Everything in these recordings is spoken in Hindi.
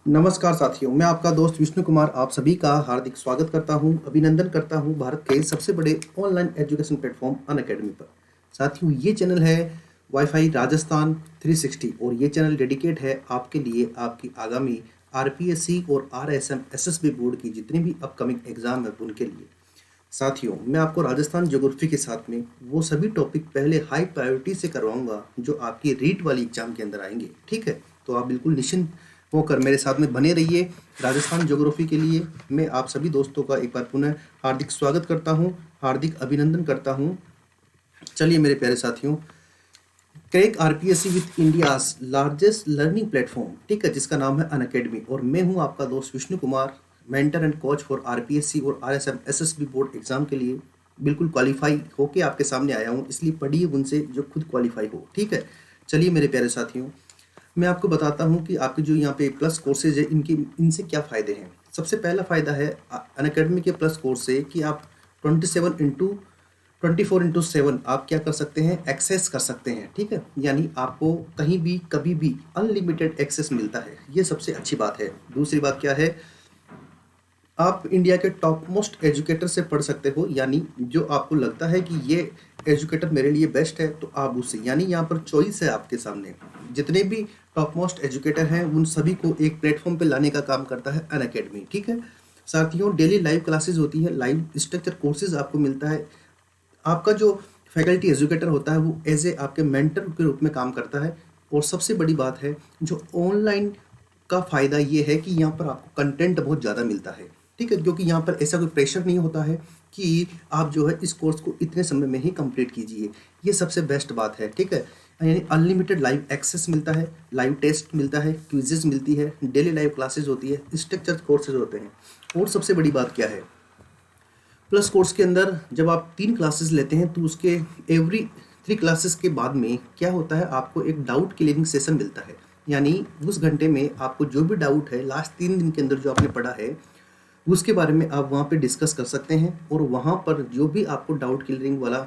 नमस्कार साथियों, मैं आपका दोस्त विष्णु कुमार आप सभी का हार्दिक स्वागत करता हूं, अभिनंदन करता हूं भारत के सबसे बड़े ऑनलाइन एजुकेशन प्लेटफॉर्म अनअकैडमी पर। साथियों, ये चैनल है वाईफाई राजस्थान 360 और ये चैनल डेडिकेट है आपके लिए आपकी आगामी आरपीएससी और आरएसएम एसएसबी बोर्ड की जितनी भी अपकमिंग एग्जाम है उनके लिए। साथियों, मैं आपको राजस्थान ज्योग्राफी के साथ में वो सभी टॉपिक पहले हाई प्रायोरिटी से करवाऊंगा जो आपकी रीट वाली एग्जाम के अंदर आएंगे। ठीक है, तो आप बिल्कुल निश्चिंत होकर मेरे साथ में बने रहिए। राजस्थान ज्योग्राफी के लिए मैं आप सभी दोस्तों का एक बार पुनः हार्दिक स्वागत करता हूं, हार्दिक अभिनंदन करता हूं। चलिए मेरे प्यारे साथियों, crack RPSC with India's largest learning platform, ठीक है, जिसका नाम है अनअकैडमी, और मैं हूं आपका दोस्त Vishnu Kumar, mentor and coach for RPSC और आरएसएम एसएसबी बोर्ड एग्जाम के लिए बिल्कुल क्वालिफाई होके आपके सामने आया हूं। इसलिए पढ़िए उनसे जो खुद क्वालिफाई हो। ठीक है, चलिए मेरे प्यारे साथियों, मैं आपको बताता हूं कि आपके जो यहाँ पे प्लस कोर्सेज है इनसे क्या फ़ायदे हैं। सबसे पहला फ़ायदा है अनअकैडमी के प्लस कोर्स से कि आप 24/7 आप क्या कर सकते हैं, एक्सेस कर सकते हैं। ठीक है, यानी आपको कहीं भी कभी भी अनलिमिटेड एक्सेस मिलता है, ये सबसे अच्छी बात है। दूसरी बात क्या है, आप इंडिया के टॉप मोस्ट एजुकेटर से पढ़ सकते हो, यानी जो आपको लगता है कि ये एजुकेटर मेरे लिए बेस्ट है तो आप उससे, यानी यहाँ पर चॉइस है आपके सामने। जितने भी टॉप मोस्ट एजुकेटर हैं उन सभी को एक प्लेटफॉर्म पे लाने का काम करता है अनअकैडमी। ठीक है साथियों, डेली लाइव क्लासेस होती है, लाइव स्ट्रक्चर कोर्सेज आपको मिलता है। आपका जो फैकल्टी एजुकेटर होता है वो एज ए आपके मेंटर के रूप में काम करता है। और सबसे बड़ी बात है, जो ऑनलाइन का फ़ायदा ये है कि यहाँ पर आपको कंटेंट बहुत ज़्यादा मिलता है। ठीक है, क्योंकि यहाँ पर ऐसा कोई प्रेशर नहीं होता है कि आप जो है इस कोर्स को इतने समय में ही कंप्लीट कीजिए। ये सबसे बेस्ट बात है। ठीक है, यानी अनलिमिटेड लाइव एक्सेस मिलता है, लाइव टेस्ट मिलता है, क्विजेज मिलती है, डेली लाइव क्लासेज होती है, स्ट्रक्चर कोर्सेज होते हैं। और सबसे बड़ी बात क्या है, प्लस कोर्स के अंदर जब आप 3 क्लासेस लेते हैं तो उसके एवरी 3 क्लासेस के बाद में क्या होता है, आपको एक डाउट क्लियरिंग सेशन मिलता है। यानी उस घंटे में आपको जो भी डाउट है लास्ट 3 दिन के अंदर जो आपने पढ़ा है उसके बारे में आप वहाँ पे डिस्कस कर सकते हैं। और वहाँ पर जो भी आपको डाउट क्लियरिंग वाला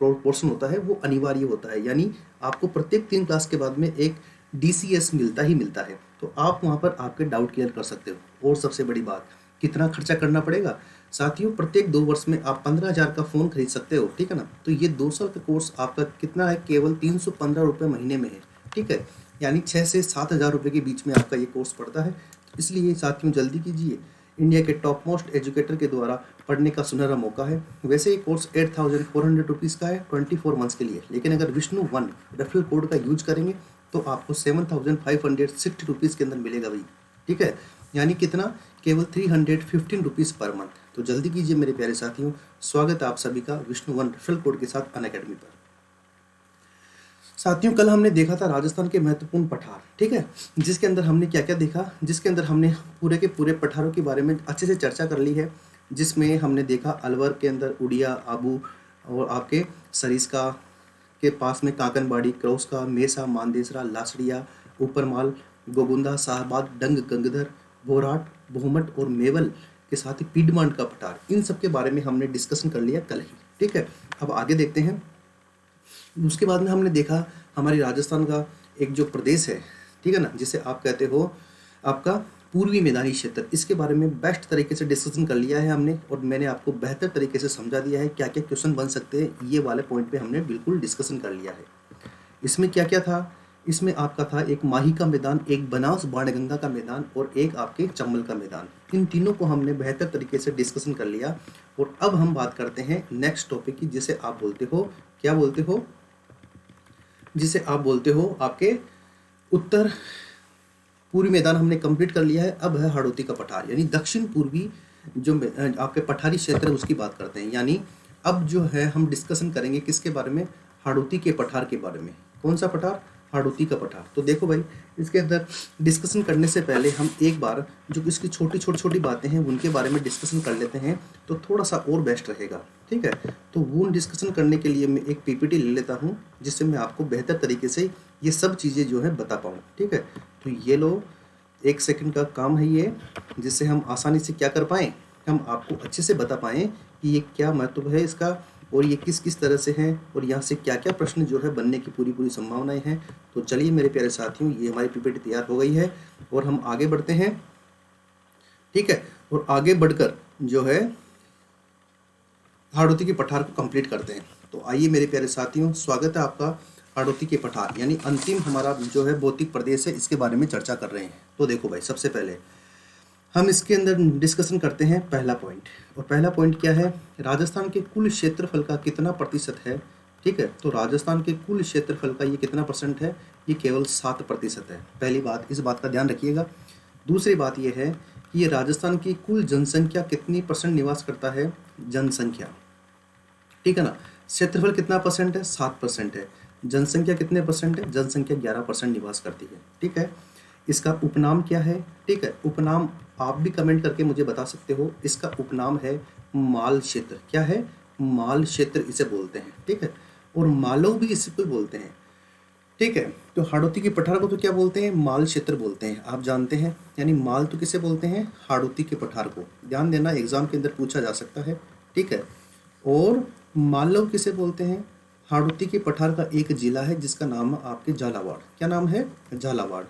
पोर्शन होता है वो अनिवार्य होता है, यानी आपको प्रत्येक 3 क्लास के बाद में एक डीसीएस मिलता ही मिलता है, तो आप वहाँ पर आपके डाउट क्लियर कर सकते हो। और सबसे बड़ी बात, कितना खर्चा करना पड़ेगा साथियों, प्रत्येक 2 वर्ष में आप 15,000 का फ़ोन खरीद सकते हो। ठीक है ना, तो ये 2 साल का कोर्स आपका कितना है, केवल 315 रुपये महीने में है। ठीक है, यानी 6 से 7 हज़ार रुपये के बीच में आपका ये कोर्स पड़ता है। इसलिए साथियों जल्दी कीजिए, इंडिया के टॉप मोस्ट एजुकेटर के द्वारा पढ़ने का सुनहरा मौका है। वैसे ये कोर्स 8,400 रुपीज़ का है 24 मंथ्स के लिए, लेकिन अगर विष्णु 1 रेफरल कोड का यूज करेंगे तो आपको 7,560 रुपीज़ के अंदर मिलेगा भाई। ठीक है, यानी कितना, केवल 315 रुपीज़ पर मंथ। तो जल्दी कीजिए मेरे प्यारे साथियों, स्वागत है आप सभी का विष्णु 1 रेफरल कोड के साथ अनअकैडमी पर। साथियों, कल हमने देखा था राजस्थान के महत्वपूर्ण पठार। ठीक है, जिसके अंदर हमने क्या क्या देखा, जिसके अंदर हमने पूरे के पूरे पठारों के बारे में अच्छे से चर्चा कर ली है। जिसमें हमने देखा अलवर के अंदर उड़िया, आबू, और आपके सरिस्का के पास में काकनबाड़ी, क्रौसका, मेसा, मानदेसरा, लासड़िया, ऊपरमाल, गोगुंदा, शाहबाद, डंग, गंगधर, बोराट, बोहमट और मेवल के साथ ही पीडमांड का पठार, इन सब के बारे में हमने डिस्कशन कर लिया कल ही। ठीक है, अब आगे देखते हैं। उसके बाद में हमने देखा हमारी राजस्थान का एक जो प्रदेश है, ठीक है ना, जिसे आप कहते हो आपका पूर्वी मैदानी क्षेत्र, इसके बारे में बेस्ट तरीके से डिस्कशन कर लिया है हमने। और मैंने आपको बेहतर तरीके से समझा दिया है क्या क्या क्वेश्चन बन सकते हैं, ये वाले पॉइंट पे हमने बिल्कुल डिस्कशन कर लिया है। इसमें क्या क्या था, इसमें आपका था एक माही का मैदान, एक बनास बाणगंगा का मैदान और एक आपके चंबल का मैदान। इन तीनों को हमने बेहतर तरीके से डिस्कशन कर लिया। और अब हम बात करते हैं नेक्स्ट टॉपिक की, जिसे आप बोलते हो, क्या बोलते हो, जिसे आप बोलते हो आपके उत्तर पूर्वी मैदान हमने कंप्लीट कर लिया है। अब है हाड़ौती का पठार, यानी दक्षिण पूर्वी जो आपके पठारी क्षेत्र है उसकी बात करते हैं। यानी अब जो है हम डिस्कशन करेंगे किसके बारे में, हाड़ौती के पठार के बारे में। कौन सा पठार, हाड़ौती का पठार। तो देखो भाई, इसके अंदर डिस्कशन करने से पहले हम एक बार जो इसकी छोटी बातें हैं उनके बारे में डिस्कशन कर लेते हैं, तो थोड़ा सा और बेस्ट रहेगा। ठीक है, तो वो डिस्कशन करने के लिए मैं एक पीपीटी ले लेता हूँ, जिससे मैं आपको बेहतर तरीके से ये सब चीज़ें जो है बता पाऊँ। ठीक है, तो ये लो, 1 सेकंड का काम है ये, जिससे हम आसानी से क्या कर पाएँ, हम आपको अच्छे से बता पाएँ कि ये क्या महत्व है इसका और ये किस किस तरह से हैं और यहाँ से क्या क्या प्रश्न जो है बनने की पूरी पूरी संभावनाएं हैं। तो चलिए मेरे प्यारे साथियों, ये हमारी पीपीटी तैयार हो गई है और हम आगे बढ़ते हैं, ठीक है। और आगे बढ़कर जो है हाड़ौती के पठार को कंप्लीट करते हैं। तो आइए मेरे प्यारे साथियों, स्वागत है आपका हाड़ौती के पठार, यानी अंतिम हमारा जो है भौतिक प्रदेश है, इसके बारे में चर्चा कर रहे हैं। तो देखो भाई, सबसे पहले हम इसके अंदर डिस्कशन करते हैं पहला पॉइंट। और पहला पॉइंट क्या है, राजस्थान के कुल क्षेत्रफल का कितना प्रतिशत है, ठीक है। तो राजस्थान के कुल क्षेत्रफल का ये कितना परसेंट है, ये केवल 7% है। पहली बात, इस बात का ध्यान रखिएगा। दूसरी बात ये है कि ये राजस्थान की कुल जनसंख्या कितनी परसेंट निवास करता है, जनसंख्या, ठीक है ना। क्षेत्रफल कितना परसेंट है, 7% है। जनसंख्या कितने परसेंट है, जनसंख्या 11% निवास करती है, ठीक है। इसका उपनाम क्या है, ठीक है। उपनाम आप भी कमेंट करके मुझे बता सकते हो। इसका उपनाम है माल क्षेत्र। क्या है, माल क्षेत्र इसे बोलते हैं, ठीक है। और मालव भी इसे कोई बोलते हैं, ठीक है। तो हाड़ौती के पठार को तो क्या बोलते हैं, माल क्षेत्र बोलते हैं, आप जानते हैं। यानी माल तो किसे बोलते हैं, हाड़ौती के पठार को। ध्यान देना, एग्जाम के अंदर पूछा जा सकता है, ठीक है। और मालव किसे बोलते हैं, हाड़ौती के पठार का एक जिला है जिसका नाम है आपके झालावाड़। क्या नाम है, झालावाड़।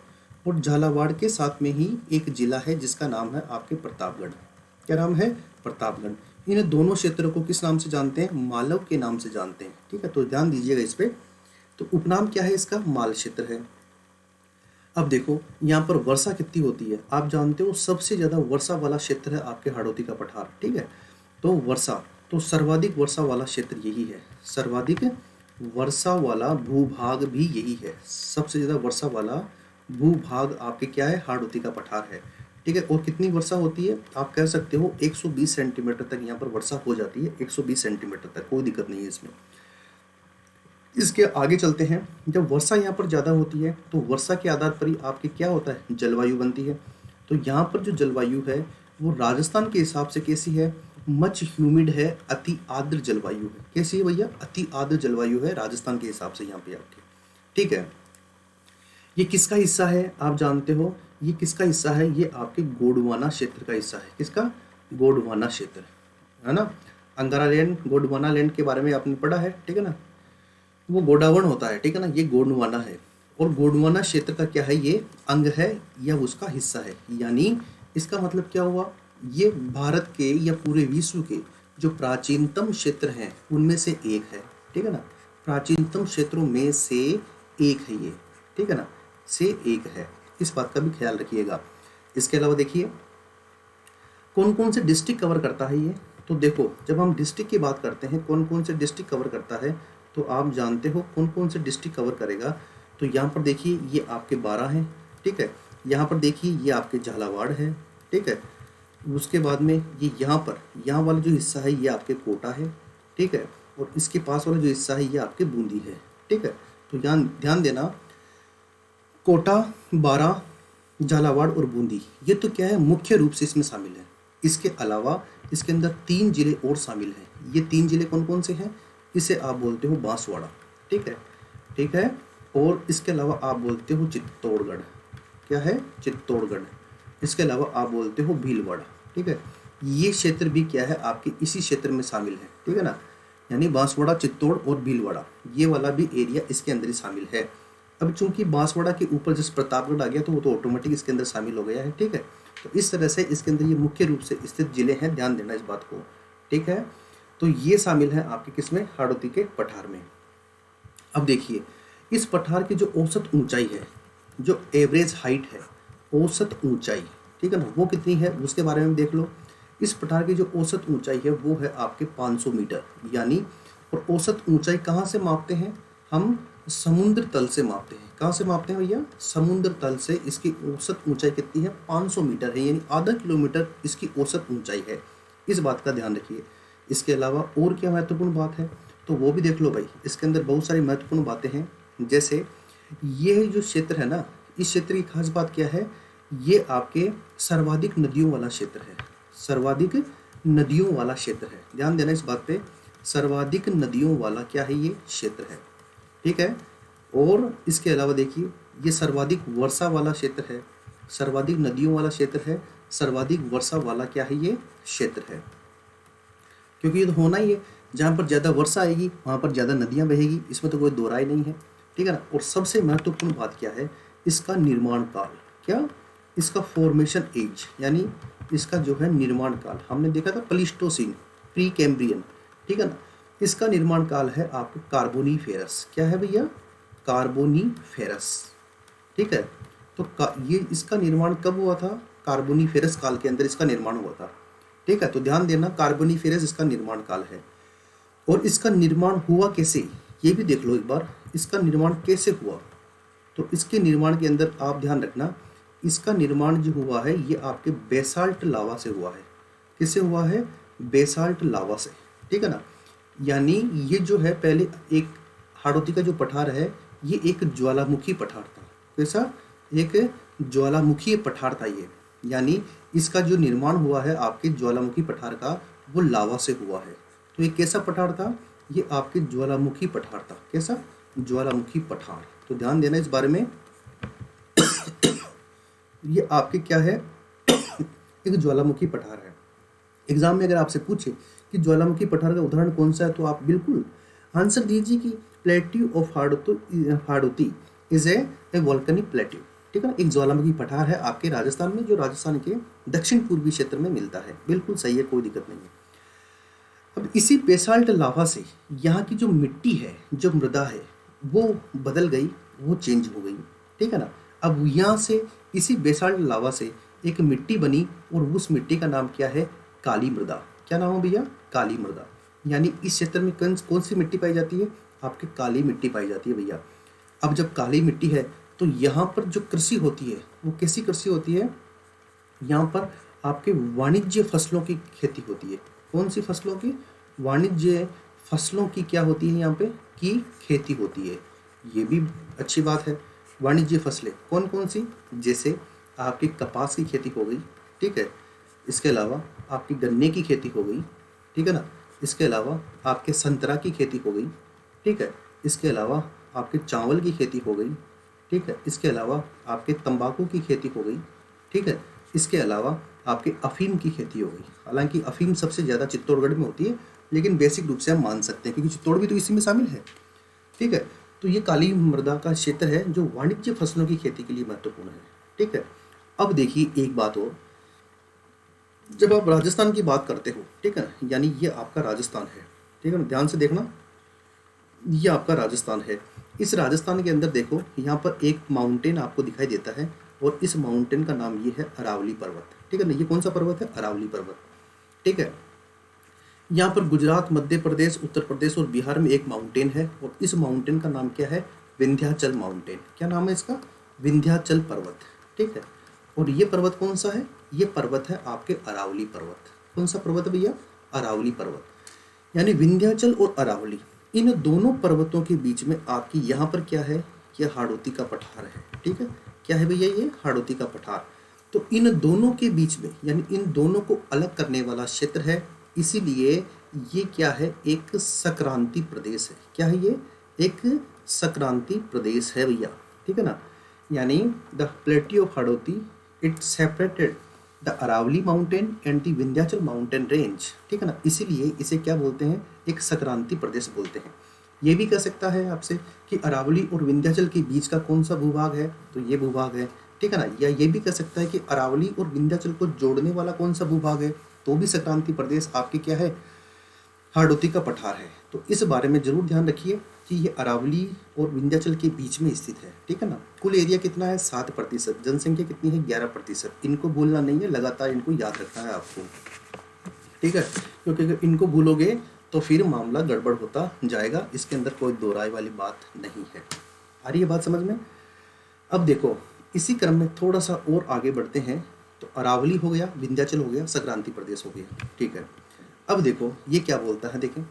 और झालावाड़ के साथ में ही एक जिला है जिसका नाम है आपके प्रतापगढ़। क्या नाम है, प्रतापगढ़। इन दोनों क्षेत्रों को किस नाम से जानते हैं, मालव के नाम से जानते हैं, ठीक है। तो ध्यान दीजिएगा इस पे। तो उपनाम क्या है इसका, माल क्षेत्र है। अब देखो यहाँ पर वर्षा कितनी होती है, आप जानते हो सबसे ज्यादा वर्षा वाला क्षेत्र है आपके हाड़ौती का पठार, ठीक है। तो वर्षा, तो सर्वाधिक वर्षा वाला क्षेत्र यही है, सर्वाधिक वर्षा वाला भूभाग भी यही है। सबसे ज्यादा वर्षा वाला भूभाग आपके क्या है, हाड़ौती का पठार है, ठीक है। और कितनी वर्षा होती है, आप कह सकते हो 120 सेंटीमीटर तक यहाँ पर वर्षा हो जाती है, 120 सेंटीमीटर तक, कोई दिक्कत नहीं है इसमें। इसके आगे चलते हैं। जब वर्षा यहाँ पर ज़्यादा होती है तो वर्षा के आधार पर ही आपकी क्या होता है, जलवायु बनती है। तो यहाँ पर जो जलवायु है वो राजस्थान के हिसाब से कैसी है, मच ह्यूमिड है, अति आर्द्र जलवायु है। कैसी है भैया, अति आर्द्र जलवायु है राजस्थान के हिसाब से यहाँ पे आपके, ठीक है। ये किसका हिस्सा है, आप जानते हो ये किसका हिस्सा है, ये आपके गोंडवाना क्षेत्र का हिस्सा है। किसका, गोंडवाना क्षेत्र, है ना। अंगारा लैंड, गोंडवाना लैंड के बारे में आपने पढ़ा है, ठीक है ना। वो गोडावण होता है, ठीक है ना, ये गोंडवाना है। और गोंडवाना क्षेत्र का क्या है, ये अंग है या उसका हिस्सा है। यानी इसका मतलब क्या हुआ, ये भारत के या पूरे विश्व के जो प्राचीनतम क्षेत्र हैं उनमें से एक है, ठीक है ना। प्राचीनतम क्षेत्रों में से एक है ये, ठीक है ना, से एक है। इस बात का भी ख्याल रखिएगा। इसके अलावा देखिए कौन कौन से डिस्ट्रिक्ट कवर करता है ये। तो देखो जब हम डिस्ट्रिक्ट की बात करते हैं, कौन कौन से डिस्ट्रिक्ट कवर करता है, तो आप जानते हो कौन कौन से डिस्ट्रिक्ट कवर करेगा। तो यहाँ पर देखिए ये आपके 12 हैं, ठीक है। यहाँ पर देखिए ये आपके झालावाड़ है, ठीक है। उसके बाद में ये यहाँ वाला जो हिस्सा है ये आपके कोटा है, ठीक है। और इसके पास वाला जो हिस्सा है ये आपके बूंदी है, ठीक है। तो ध्यान देना, कोटा, 12, झालावाड़ और बूंदी, ये तो क्या है, मुख्य रूप से इसमें शामिल है। इसके अलावा इसके अंदर 3 जिले और शामिल हैं। ये 3 जिले कौन कौन से हैं, इसे आप बोलते हो बांसवाड़ा, ठीक है, ठीक है। और इसके अलावा आप बोलते हो चित्तौड़गढ़। क्या है, चित्तौड़गढ़। इसके अलावा आप बोलते हो भीलवाड़ा, ठीक है। ये क्षेत्र भी क्या है, आपके इसी क्षेत्र में शामिल है, ठीक है ना। यानी बांसवाड़ा, चित्तौड़ और भीलवाड़ा, ये वाला भी एरिया इसके अंदर ही शामिल है। अब चूंकि बांसवाड़ा के ऊपर जिस प्रतापगढ़ आ गया तो वो तो ऑटोमेटिक इसके अंदर शामिल हो गया है, ठीक है। तो इस तरह से इसके अंदर ये मुख्य रूप से स्थित जिले हैं, ध्यान देना इस बात को, ठीक है। तो ये शामिल है आपके किसमें, हाड़ौती के पठार में। अब देखिए इस पठार की जो औसत ऊंचाई है, जो एवरेज हाइट है, औसत ऊंचाई, ठीक है ना, वो कितनी है उसके बारे में देख लो। इस पठार की जो औसत ऊंचाई है वो है आपके 500 मीटर। यानी और औसत ऊंचाई कहाँ से मापते हैं, हम समुद्र तल से मापते हैं। कहाँ से मापते हैं भैया, समुद्र तल से। इसकी औसत ऊंचाई कितनी है, 500 मीटर है, यानी आधा किलोमीटर इसकी औसत ऊंचाई है। इस बात का ध्यान रखिए। इसके अलावा और क्या महत्वपूर्ण बात है तो वो भी देख लो भाई। इसके अंदर बहुत सारी महत्वपूर्ण बातें हैं, जैसे ये जो क्षेत्र है ना, इस क्षेत्र की खास बात क्या है, ये आपके सर्वाधिक नदियों वाला क्षेत्र है, सर्वाधिक नदियों वाला क्षेत्र है। ध्यान देना इस बात पे, सर्वाधिक नदियों वाला क्या है, ये क्षेत्र है, ठीक है। और इसके अलावा देखिए ये सर्वाधिक वर्षा वाला क्षेत्र है, सर्वाधिक नदियों वाला क्षेत्र है, सर्वाधिक वर्षा वाला क्या है, ये क्षेत्र है। क्योंकि ये तो होना ही है, जहाँ पर ज़्यादा वर्षा आएगी वहाँ पर ज़्यादा नदियाँ बहेगी, इसमें तो कोई दो राय नहीं है, ठीक है ना। और सबसे महत्वपूर्ण बात क्या है, इसका निर्माण काल, क्या, इसका फॉर्मेशन एज, यानी इसका जो है निर्माण काल, हमने देखा था प्लीस्टोसीन, प्री कैम्ब्रियन, ठीक है ना। इसका निर्माण काल है आपका कार्बोनीफेरस, क्या है भैया, कार्बोनीफेरस, ठीक है। तो ये इसका निर्माण कब हुआ था, कार्बोनीफेरस काल के अंदर इसका निर्माण हुआ था, ठीक है। तो ध्यान देना, कार्बोनीफेरस इसका निर्माण काल है। और इसका निर्माण हुआ कैसे, ये भी देख लो एक बार, इसका निर्माण कैसे हुआ। तो इसके निर्माण के अंदर आप ध्यान रखना, इसका निर्माण जो हुआ है ये आपके बेसाल्ट लावा से हुआ है। किससे हुआ है, बेसाल्ट लावा से, ठीक है ना। यानी ये जो है पहले एक हाड़ौती का जो पठार है ये एक ज्वालामुखी पठार था। कैसा, एक ज्वालामुखी पठार था ये, यानी इसका जो निर्माण हुआ है आपके ज्वालामुखी पठार का वो लावा से हुआ है। तो ये कैसा पठार था, ये आपके ज्वालामुखी पठार था। कैसा, ज्वालामुखी पठार। तो ध्यान देना इस बारे में, ये आपके क्या है एक ज्वालामुखी पठार है। एग्जाम में अगर आपसे पूछे कि ज्वालामुखी पठार का उदाहरण कौन सा है, तो आप बिल्कुल आंसर दीजिए कि plateau of Hadoti is a volcanic plateau, ठीक है ना। एक ज्वालामुखी पठार है आपके राजस्थान में, जो राजस्थान के दक्षिण पूर्वी क्षेत्र में मिलता है। बिल्कुल सही है, कोई दिक्कत नहीं है। अब इसी बेसाल्ट लावा से यहाँ की जो मिट्टी है, जो मृदा है, वो बदल गई, वो चेंज हो गई, ठीक है ना। अब यहाँ से इसी बेसाल्ट लावा से एक मिट्टी बनी और उस मिट्टी का नाम क्या है, काली मृदा। क्या नाम है भैया, काली मृदा। यानी इस क्षेत्र में कौन सी मिट्टी पाई जाती है, आपकी काली मिट्टी पाई जाती है भैया। अब जब काली मिट्टी है तो यहाँ पर जो कृषि होती है वो कैसी कृषि होती है, यहाँ पर आपके वाणिज्य फसलों की खेती होती है। कौन सी फसलों की, वाणिज्य फसलों की क्या होती है यहाँ पे, की खेती होती है। ये भी अच्छी बात है। वाणिज्य फसलें कौन कौन सी, जैसे आपकी कपास की खेती हो गई, ठीक है। इसके अलावा आपकी गन्ने की खेती हो गई, ठीक है ना। इसके अलावा आपके संतरा की खेती हो गई, ठीक है। इसके अलावा आपके चावल की खेती हो गई, ठीक है। इसके अलावा आपके तंबाकू की खेती हो गई, ठीक है। इसके अलावा आपके अफीम की खेती हो गई। हालांकि अफीम सबसे ज़्यादा चित्तौड़गढ़ में होती है, लेकिन बेसिक रूप से हम मान सकते हैं क्योंकि चित्तौड़ भी तो इसी में शामिल है, ठीक है। तो ये काली मृदा का क्षेत्र है जो वाणिज्य फसलों की खेती के लिए महत्वपूर्ण है, ठीक है। अब देखिए एक बात और, जब आप राजस्थान की बात करते हो, ठीक है ना, यानी ये आपका राजस्थान है, ठीक है ना, ध्यान से देखना, ये आपका राजस्थान है। इस राजस्थान के अंदर देखो यहाँ पर एक माउंटेन आपको दिखाई देता है और इस माउंटेन का नाम ये है अरावली पर्वत, ठीक है ना। ये कौन सा पर्वत है, अरावली पर्वत, ठीक है। यहाँ पर गुजरात, मध्य प्रदेश, उत्तर प्रदेश और बिहार में एक माउंटेन है और इस माउंटेन का नाम क्या है, विंध्याचल माउंटेन। क्या नाम है इसका, विंध्याचल पर्वत, ठीक है। और ये पर्वत कौन सा है, ये पर्वत है आपके अरावली पर्वत। कौन सा पर्वत है भैया, अरावली पर्वत। यानी विंध्याचल और अरावली, इन दोनों पर्वतों के बीच में आपकी यहाँ पर क्या है, ये हाड़ौती का पठार है, ठीक है। क्या है भैया, ये हाड़ौती का पठार। तो इन दोनों के बीच में, यानी इन दोनों को अलग करने वाला क्षेत्र है, इसीलिए ये क्या है, एक संक्रांति प्रदेश है। क्या है ये, एक संक्रांति प्रदेश है भैया, ठीक है ना। यानी the plateau of Hadoti it separated the Aravalli mountain and the Vindhyachal mountain range, ठीक है ना। इसीलिए इसे क्या बोलते हैं, एक संक्रांति प्रदेश बोलते हैं। ये भी कह सकता है आपसे कि अरावली और विंध्याचल के बीच का कौन सा भूभाग है, तो ये भूभाग है, ठीक है ना। या ये भी कह सकता है कि अरावली और विंध्याचल को जोड़ने वाला कौन सा भूभाग है, तो भी संक्रांति प्रदेश आपके क्या है, हाड़ौती का पठार है। तो इस बारे में जरूर ध्यान रखिए कि ये अरावली और विंध्याचल के बीच में स्थित है, ठीक है ना। कुल एरिया कितना है, 7%, जनसंख्या कितनी है, 11%। इनको भूलना नहीं है, लगातार इनको याद रखना है आपको, ठीक है। क्योंकि अगर इनको भूलोगे तो फिर मामला गड़बड़ होता जाएगा, इसके अंदर कोई दो राय वाली बात नहीं है। आ रही है बात समझ में। अब देखो इसी क्रम में थोड़ा सा और आगे बढ़ते हैं। तो अरावली हो गया, विंध्याचल हो गया, संक्रांति प्रदेश हो गया, ठीक है। अब देखो ये क्या बोलता है, देखें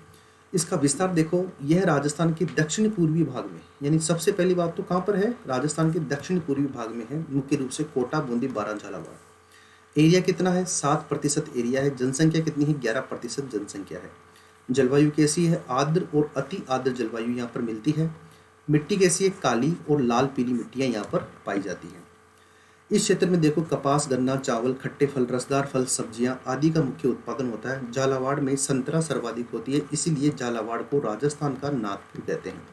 इसका विस्तार देखो। यह राजस्थान के दक्षिण पूर्वी भाग में, यानी सबसे पहली बात तो कहाँ पर है, राजस्थान के दक्षिण पूर्वी भाग में है, मुख्य रूप से कोटा, बूंदी, बारां, झालावाड़। एरिया कितना है, 7% एरिया है। जनसंख्या कितनी है, 11% जनसंख्या है। जलवायु कैसी है, आर्द्र और अति आर्द्र जलवायु यहाँ पर मिलती है। मिट्टी कैसी है, काली और लाल पीली मिट्टियाँ यहाँ पर पाई जाती हैं। इस क्षेत्र में देखो कपास, गन्ना, चावल, खट्टे फल, रसदार फल, सब्जियां आदि का मुख्य उत्पादन होता है। झालावाड़ में संतरा सर्वाधिक होती है, इसीलिए झालावाड़ को राजस्थान का नागपुर कहते हैं।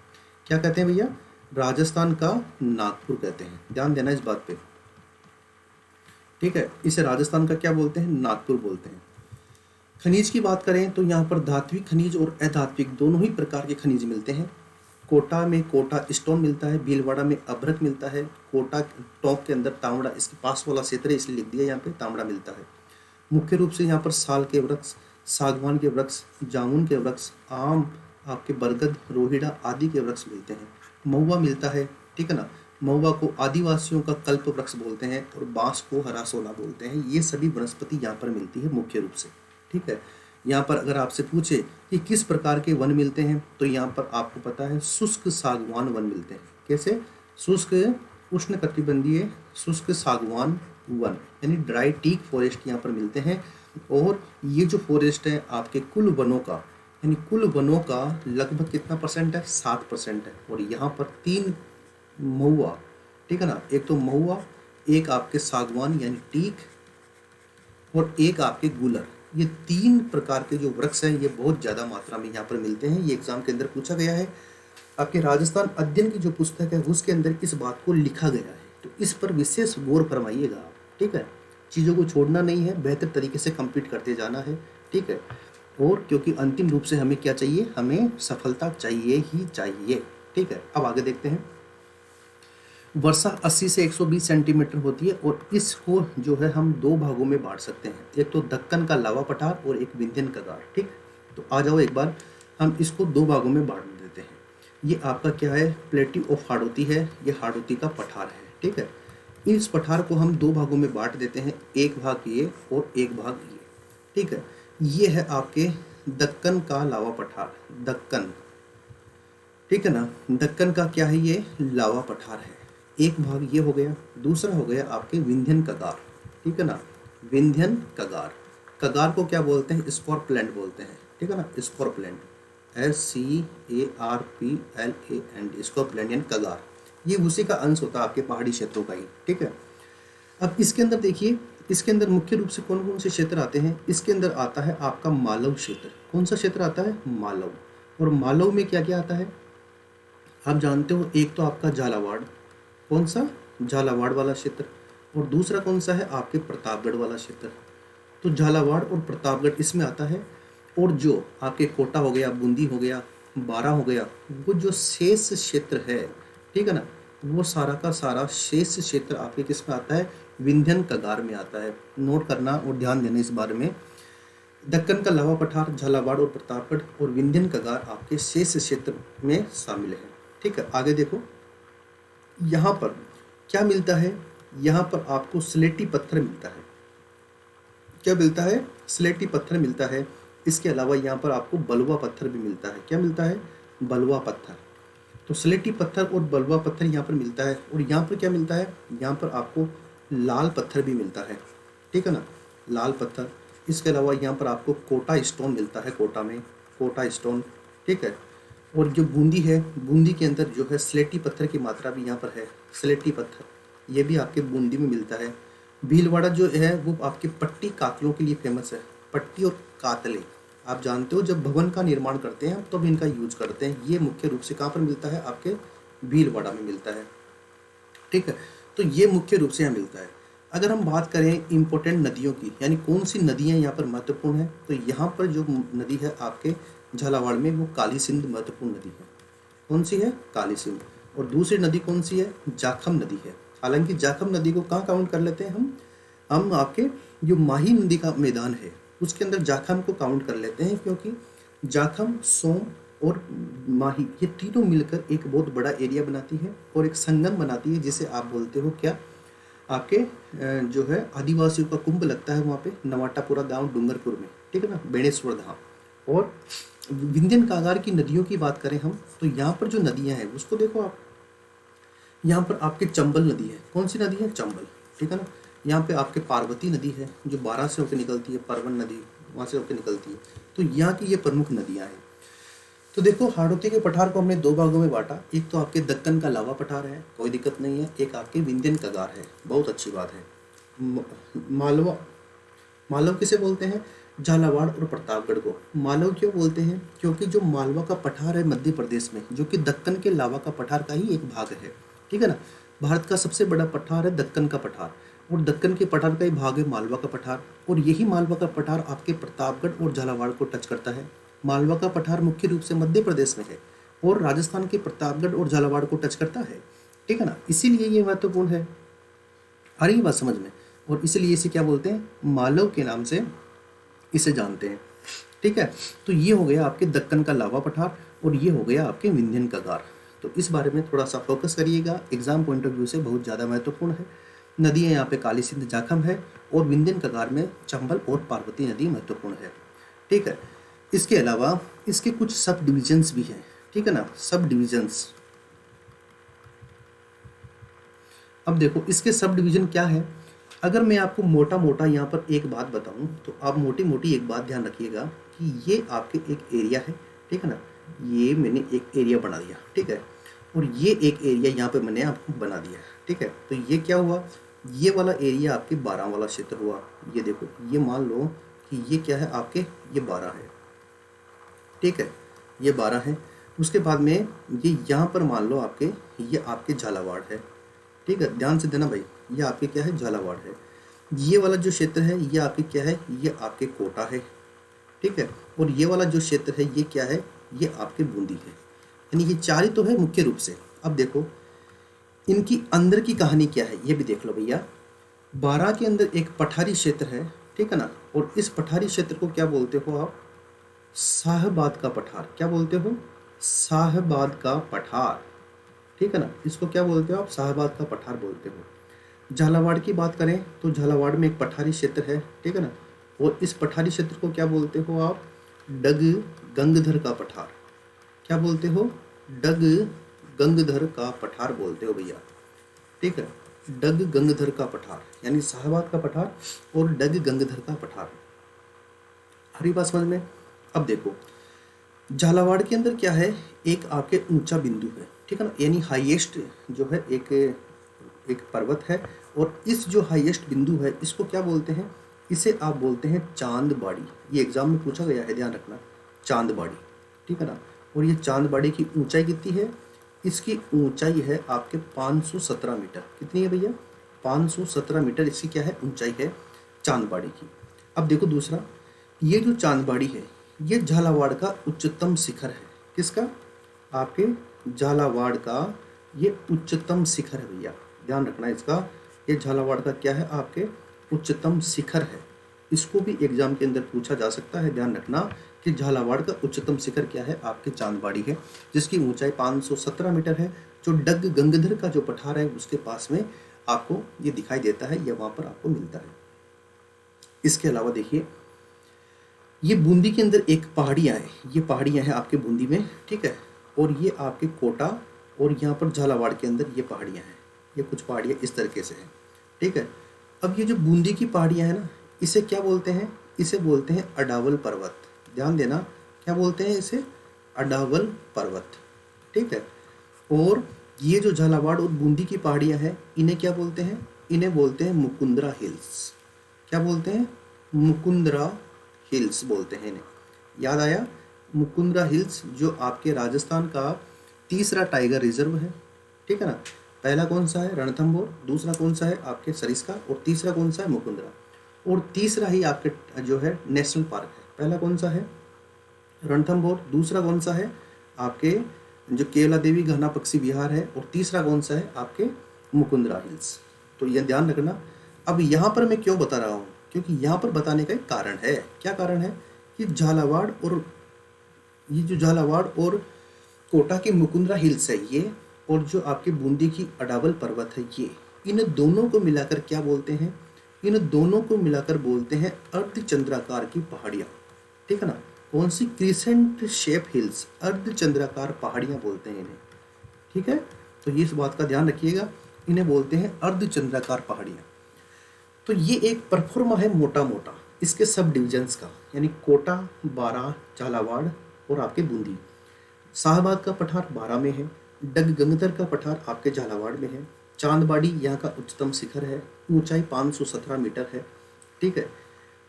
क्या कहते हैं भैया? राजस्थान का नागपुर कहते हैं, ध्यान देना इस बात पे। ठीक है, इसे राजस्थान का क्या बोलते हैं? नागपुर बोलते हैं। खनिज की बात करें तो यहाँ पर धात्विक खनिज और अधात्विक दोनों ही प्रकार के खनिज मिलते हैं। कोटा में कोटा स्टोन मिलता है, भीलवाड़ा में अभ्रक मिलता है, कोटा टोंक के अंदर तांबड़ा, इसके पास वाला क्षेत्र है इसलिए लिख दिया यहाँ पे, तांबड़ा मिलता है। मुख्य रूप से यहाँ पर साल के वृक्ष, सागवान के वृक्ष, जामुन के वृक्ष, आम, आपके बरगद, रोहिड़ा आदि के वृक्ष मिलते हैं। महुआ मिलता है, ठीक है ना। महुआ को आदिवासियों का कल्प वृक्ष बोलते हैं और बांस को हरा सोना बोलते हैं। ये सभी वनस्पति यहाँ पर मिलती है मुख्य रूप से, ठीक है। यहाँ पर अगर आपसे पूछे कि किस प्रकार के वन मिलते हैं तो यहाँ पर आपको पता है शुष्क सागवान वन मिलते हैं। कैसे? शुष्क उष्णकटिबंधीय शुष्क सागवान वन यानी ड्राई टीक फॉरेस्ट यहाँ पर मिलते हैं। और ये जो फॉरेस्ट है आपके कुल वनों का, यानी कुल वनों का लगभग कितना परसेंट है? 7% है। और यहाँ पर 3 महुआ, ठीक है ना, एक तो महुआ, एक आपके सागवान यानी टीक और एक आपके गुलर, ये 3 प्रकार के जो वृक्ष हैं ये बहुत ज़्यादा मात्रा में यहाँ पर मिलते हैं। ये एग्जाम के अंदर पूछा गया है। आपके राजस्थान अध्ययन की जो पुस्तक है उसके अंदर इस बात को लिखा गया है, तो इस पर विशेष गौर फरमाइएगा आप, ठीक है। चीज़ों को छोड़ना नहीं है, बेहतर तरीके से कंप्लीट करते जाना है, ठीक है। और क्योंकि अंतिम रूप से हमें क्या चाहिए? हमें सफलता चाहिए ही चाहिए, ठीक है। अब आगे देखते हैं। वर्षा 80 से 120 सेंटीमीटर होती है और इसको जो है हम 2 भागों में बांट सकते हैं, एक तो दक्कन का लावा पठार और एक विंध्यन का गार, ठीक। तो आ जाओ एक बार हम इसको 2 भागों में बांट देते हैं। ये आपका क्या है? प्लेट्यू ऑफ हाड़ौती है, ये हाड़ौती का पठार है, ठीक है। इस पठार को हम 2 भागों में बांट देते हैं, एक भाग ये और एक भाग ये, ठीक है। ये है आपके दक्कन का लावा पठार, दक्कन, ठीक है ना। दक्कन का क्या है? ये लावा पठार है। एक भाग ये हो गया, दूसरा हो गया आपके विंध्यन कगार, ठीक है ना। विंध्यन कगार, कगार को क्या बोलते हैं? स्कॉर्पलैंड बोलते हैं, ठीक है ना। स्कॉर्पलैंड, SCARPLAND, स्कॉर्पलैंड यानी कगार, ये उसी का अंश होता है आपके पहाड़ी क्षेत्रों का ही, ठीक है। अब इसके अंदर देखिए, इसके अंदर मुख्य रूप से कौन कौन से क्षेत्र आते हैं? इसके अंदर आता है आपका मालव क्षेत्र। कौन सा क्षेत्र आता है? मालव। और मालव में क्या क्या आता है आप जानते हो? एक तो आपका झालावाड़, कौन सा? झालावाड़ वाला क्षेत्र। और दूसरा कौन सा है? आपके प्रतापगढ़ वाला क्षेत्र। तो झालावाड़ और प्रतापगढ़ इसमें आता है। और जो आपके कोटा हो गया, बूंदी हो गया, बारा हो गया, वो जो शेष क्षेत्र है, ठीक है ना, वो सारा का सारा शेष क्षेत्र आपके किस में आता है? विंध्यन कगार में आता है। नोट करना और ध्यान देना इस बारे में। दक्कन का लावा पठार, झालावाड़ और प्रतापगढ़ और विंध्यन कगार आपके शेष क्षेत्र में शामिल है, ठीक है। आगे देखो, यहाँ पर क्या मिलता है? यहाँ पर आपको स्लेटी पत्थर मिलता है। क्या मिलता है? स्लेटी पत्थर मिलता है। इसके अलावा यहाँ पर आपको बलुआ पत्थर भी मिलता है। क्या मिलता है? बलुआ पत्थर। तो स्लेटी पत्थर और बलुआ पत्थर यहाँ पर मिलता है। और यहाँ पर क्या मिलता है? यहाँ पर आपको लाल पत्थर भी मिलता है, ठीक है ना, लाल पत्थर। इसके अलावा यहाँ पर आपको कोटा स्टोन मिलता है, कोटा में कोटा स्टोन, ठीक है। और जो बूंदी है, बूंदी के अंदर जो है स्लेटी पत्थर की मात्रा भी यहाँ पर है। स्लेटी पत्थर ये भी आपके बूंदी में मिलता है। भीलवाड़ा जो है वो आपके पट्टी कातलों के लिए फेमस है। पट्टी और कातले आप जानते हो, जब भवन का निर्माण करते हैं तब इनका यूज करते हैं। ये मुख्य रूप से कहाँ पर मिलता है? आपके भीलवाड़ा में मिलता है, ठीक है। तो ये मुख्य रूप से यहाँ मिलता है। अगर हम बात करें इम्पोर्टेंट नदियों की, यानी कौन सी नदियाँ यहाँ पर महत्वपूर्ण है, तो यहाँ पर जो नदी है आपके झालावाड़ में वो काली सिंध महत्वपूर्ण नदी है। कौन सी है? काली सिंध। और दूसरी नदी कौन सी है? जाखम नदी है। हालांकि जाखम नदी को कहाँ काउंट कर लेते हैं हम आपके जो माही नदी का मैदान है उसके अंदर जाखम को काउंट कर लेते हैं, क्योंकि जाखम, सोम और माही ये तीनों मिलकर एक बहुत बड़ा एरिया बनाती है और एक संगम बनाती है, जिसे आप बोलते हो क्या? आपके जो है आदिवासियों का कुंभ लगता है वहाँ पे नवाटापुरा गांव डूंगरपुर में, ठीक है ना, बेणेश्वर धाम। और विंध्यन कागार की नदियों की बात करें हम, तो यहाँ पर जो नदियाँ हैं उसको देखो आप। यहाँ पर आपके चंबल नदी है। कौन सी नदी है? चंबल, ठीक है ना। यहाँ पे आपके पार्वती नदी है जो 12 से होकर निकलती है, परवन नदी वहाँ से होकर निकलती है। तो यहाँ की ये प्रमुख नदियाँ हैं। तो देखो, हाड़ौती के पठार को हमने दो भागों में बांटा। एक तो आपके दक्कन का लावा पठार है, कोई दिक्कत नहीं है। एक आपके विंध्यन कगार है, बहुत अच्छी बात है। मालवा, मालव किसे बोलते हैं? झालावाड़ और प्रतापगढ़ को मालव क्यों बोलते हैं? क्योंकि जो मालवा का पठार है मध्य प्रदेश में, जो कि दक्कन के लावा का पठार का ही एक भाग है, ठीक है ना। भारत का सबसे बड़ा पठार है दक्कन का पठार, और दक्कन के पठार का ही भाग है मालवा का पठार। और यही मालवा का पठार आपके प्रतापगढ़ और झालावाड़ को टच करता है। मालवा का पठार मुख्य रूप से मध्य प्रदेश में है और राजस्थान के प्रतापगढ़ और झालावाड़ को टच करता है, ठीक है ना। इसीलिए ये महत्वपूर्ण है। आ रही बात समझ में? और इसलिए इसे क्या बोलते हैं? मालव के नाम से इसे जानते हैं, ठीक है। तो ये हो गया आपके दक्कन का लावा पठार और ये हो गया आपके विंध्यन कगार। तो इस बारे में थोड़ा सा फोकस करिएगा, एग्जाम पॉइंट ऑफ व्यू से बहुत ज़्यादा महत्वपूर्ण है। नदियाँ यहाँ पे काली सिंध जाखम है और विंध्यन कगार में चंबल और पार्वती नदी महत्वपूर्ण है, ठीक है। इसके अलावा इसके कुछ सब डिविजन्स भी हैं, ठीक है ना, सब डिविजन्स। अब देखो इसके सब डिवीजन क्या है। अगर मैं आपको मोटा मोटा यहाँ पर एक बात बताऊँ तो आप मोटी मोटी एक बात ध्यान रखिएगा कि ये आपके एक एरिया है, ठीक है ना। ये मैंने एक एरिया बना दिया, ठीक है, और ये एक एरिया यहाँ पे मैंने आपको बना दिया, ठीक है। तो ये क्या हुआ? ये वाला एरिया आपके 12 वाला क्षेत्र हुआ। ये देखो, ये मान लो कि ये क्या है आपके, ये 12 है, ठीक है, ये 12 है। उसके बाद में ये यहाँ पर मान लो आपके, ये आपके झालावाड़ है, ठीक है। ध्यान से देना भाई, ये आपके क्या है? झालावाड़ है। ये वाला जो क्षेत्र है ये आपके क्या है? ये आपके कोटा है, ठीक है। और ये वाला जो क्षेत्र है ये क्या है? ये आपके बूंदी है। यानी ये 4 ही तो है मुख्य रूप से। अब देखो इनकी अंदर की कहानी क्या है ये भी देख लो भैया। 12 के अंदर एक पठारी क्षेत्र है, ठीक है ना, और इस पठारी क्षेत्र को क्या बोलते हो आप? साहबाद का पठार। क्या बोलते हो? साहबाद का पठार, ठीक है ना। इसको क्या बोलते हो आप? साहबाद का पठार बोलते हो। झालावाड़ की बात करें तो झालावाड़ में एक पठारी क्षेत्र है, ठीक है ना, और इस पठारी क्षेत्र को क्या बोलते हो आप? डग गंगधर का पठार। क्या बोलते हो? डग गंगधर का पठार बोलते हो भैया, ठीक है। डग गंगधर का पठार यानी साहबाद का पठार और डग गंगधर का पठार। हरी बात समझ में? अब देखो झालावाड़ के अंदर क्या है? एक आपके ऊंचा बिंदु है, ठीक है ना, यानी हाईएस्ट जो है एक पर्वत है। और इस जो हाईएस्ट बिंदु है इसको क्या बोलते हैं? इसे आप बोलते हैं चांदबाड़ी। ये एग्जाम में पूछा गया है, ध्यान रखना, चांदबाड़ी, ठीक है ना। और ये चांदबाड़ी की ऊंचाई कितनी है? इसकी ऊंचाई है आपके 517 मीटर। कितनी है भैया? 517 मीटर इसकी क्या है? ऊंचाई है चांदबाड़ी की। अब देखो दूसरा, ये जो चांदबाड़ी है ये झालावाड़ का उच्चतम शिखर है। किसका? आपके झालावाड़ का ये उच्चतम शिखर है भैया, ध्यान रखना इसका। ये झालावाड़ का क्या है? आपके उच्चतम शिखर है। इसको भी एग्जाम के अंदर पूछा जा सकता है, ध्यान रखना कि झालावाड़ का उच्चतम शिखर क्या है? आपके चांदबाड़ी है, जिसकी ऊंचाई 517 मीटर है। जो डग गंगधर का जो पठार है उसके पास में आपको ये दिखाई देता है, ये वहाँ पर आपको मिलता है। इसके अलावा देखिए ये बूंदी के अंदर एक पहाड़ियाँ है, ये पहाड़ियाँ हैं आपके बूंदी में, ठीक है। और ये आपके कोटा और यहाँ पर झालावाड़ के अंदर ये पहाड़ियाँ हैं। ये कुछ पहाड़ियाँ इस तरीके से हैं, ठीक है। अब ये जो बूंदी की पहाड़ियाँ हैं ना, इसे क्या बोलते हैं? इसे बोलते हैं अडावल पर्वत। ध्यान देना, क्या बोलते हैं इसे? अडावल पर्वत, ठीक है। और ये जो झालावाड़ और बूंदी की पहाड़ियाँ हैं इन्हें क्या बोलते हैं? इन्हें बोलते हैं मुकुंदरा हिल्स। क्या बोलते हैं? मुकुंदरा हिल्स बोलते हैं इन्हें। याद आया? मुकुंदरा हिल्स जो आपके राजस्थान का तीसरा टाइगर रिजर्व है, ठीक है ना। पहला कौन सा है? रणथंभौर। दूसरा कौन सा है? आपके सरिस्का। और तीसरा कौन सा है? मुकुंदरा। और तीसरा ही आपके जो है नेशनल पार्क है। पहला कौन सा है? रणथंभौर। दूसरा कौन सा है? आपके जो केवला देवी घना पक्षी विहार है। और तीसरा कौन सा है? आपके मुकुंदरा हिल्स। तो यह ध्यान रखना। अब यहाँ पर मैं क्यों बता रहा हूँ? क्योंकि यहाँ पर बताने का एक कारण है। क्या कारण है? कि झालावाड़ और ये जो झालावाड़ और कोटा की मुकुंदरा हिल्स है ये, और जो आपके बूंदी की अडावल पर्वत है ये, इन दोनों को मिलाकर क्या बोलते हैं? इन दोनों को मिलाकर बोलते हैं अर्धचंद्राकार की पहाड़ियाँ, ठीक है ना। कौन सी? क्रिसेंट शेप हिल्स, अर्धचंद्राकार पहाड़ियाँ बोलते हैं इन्हें, ठीक है। तो ये इस बात का ध्यान रखिएगा, इन्हें बोलते हैं अर्धचंद्राकार पहाड़ियाँ। तो ये एक परफॉर्मा है मोटा मोटा इसके सब डिविजन्स का, यानी कोटा, बारा, झालावाड़ और आपके बूंदी। शाहबाद का पठार बारा में है। डगगंगदर का पठार आपके झालावाड़ में है। चांदबाड़ी यहाँ का उच्चतम शिखर है, ऊंचाई 517 मीटर है। ठीक है।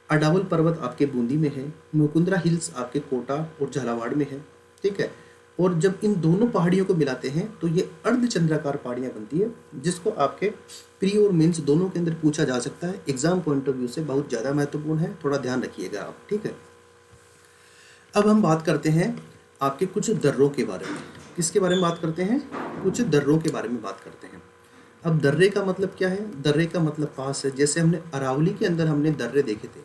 अडावल पर्वत आपके बूंदी में है। मुकुंदरा हिल्स आपके कोटा और झालावाड़ में है। ठीक है। और जब इन दोनों पहाड़ियों को मिलाते हैं तो ये अर्धचंद्राकार पहाड़ियाँ बनती है, जिसको आपके प्री और मेंस दोनों के अंदर पूछा जा सकता है। एग्जाम पॉइंट ऑफ व्यू से बहुत ज़्यादा महत्वपूर्ण है, थोड़ा ध्यान रखिएगा आप। ठीक है। अब हम बात करते हैं आपके कुछ दर्रों के बारे में। किसके बारे में बात करते हैं? कुछ दर्रों के बारे में बात करते हैं। अब दर्रे का मतलब क्या है? दर्रे का मतलब पास है। जैसे हमने अरावली के अंदर हमने दर्रे देखे थे,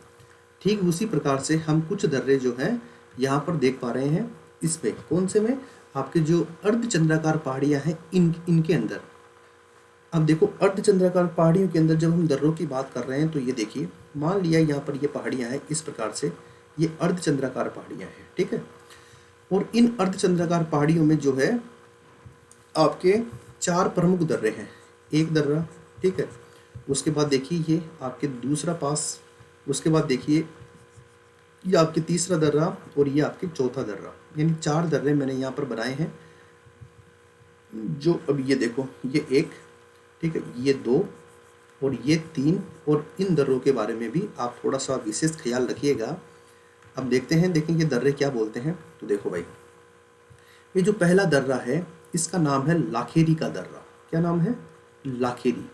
ठीक उसी प्रकार से हम कुछ दर्रे जो हैं यहाँ पर देख पा रहे हैं। इस पे कौन से में? आपके जो अर्धचंद्राकार पहाड़ियाँ हैं इनके अंदर। अब देखो, अर्धचंद्राकार पहाड़ियों के अंदर जब हम दर्रों की बात कर रहे हैं तो ये देखिए, मान लिया यहाँ पर ये पहाड़ियाँ हैं इस प्रकार से, ये अर्धचंद्राकार पहाड़ियाँ हैं। ठीक है। और इन अर्धचंद्राकार पहाड़ियों में जो है आपके 4 प्रमुख दर्रे हैं। एक दर्रा, ठीक है, उसके बाद देखिए ये आपके दूसरा पास, उसके बाद देखिए ये आपके तीसरा दर्रा और ये आपके चौथा दर्रा, यानी 4 दर्रे मैंने यहाँ पर बनाए हैं। जो अब ये देखो, ये 1, ठीक है, ये 2 और ये 3, और इन दर्रों के बारे में भी आप थोड़ा सा विशेष ख्याल रखिएगा। अब देखते हैं, देखें ये दर्रे क्या बोलते हैं। तो देखो भाई, ये जो पहला दर्रा है इसका नाम है लाखेरी का दर्रा। क्या नाम है? लाखेरी।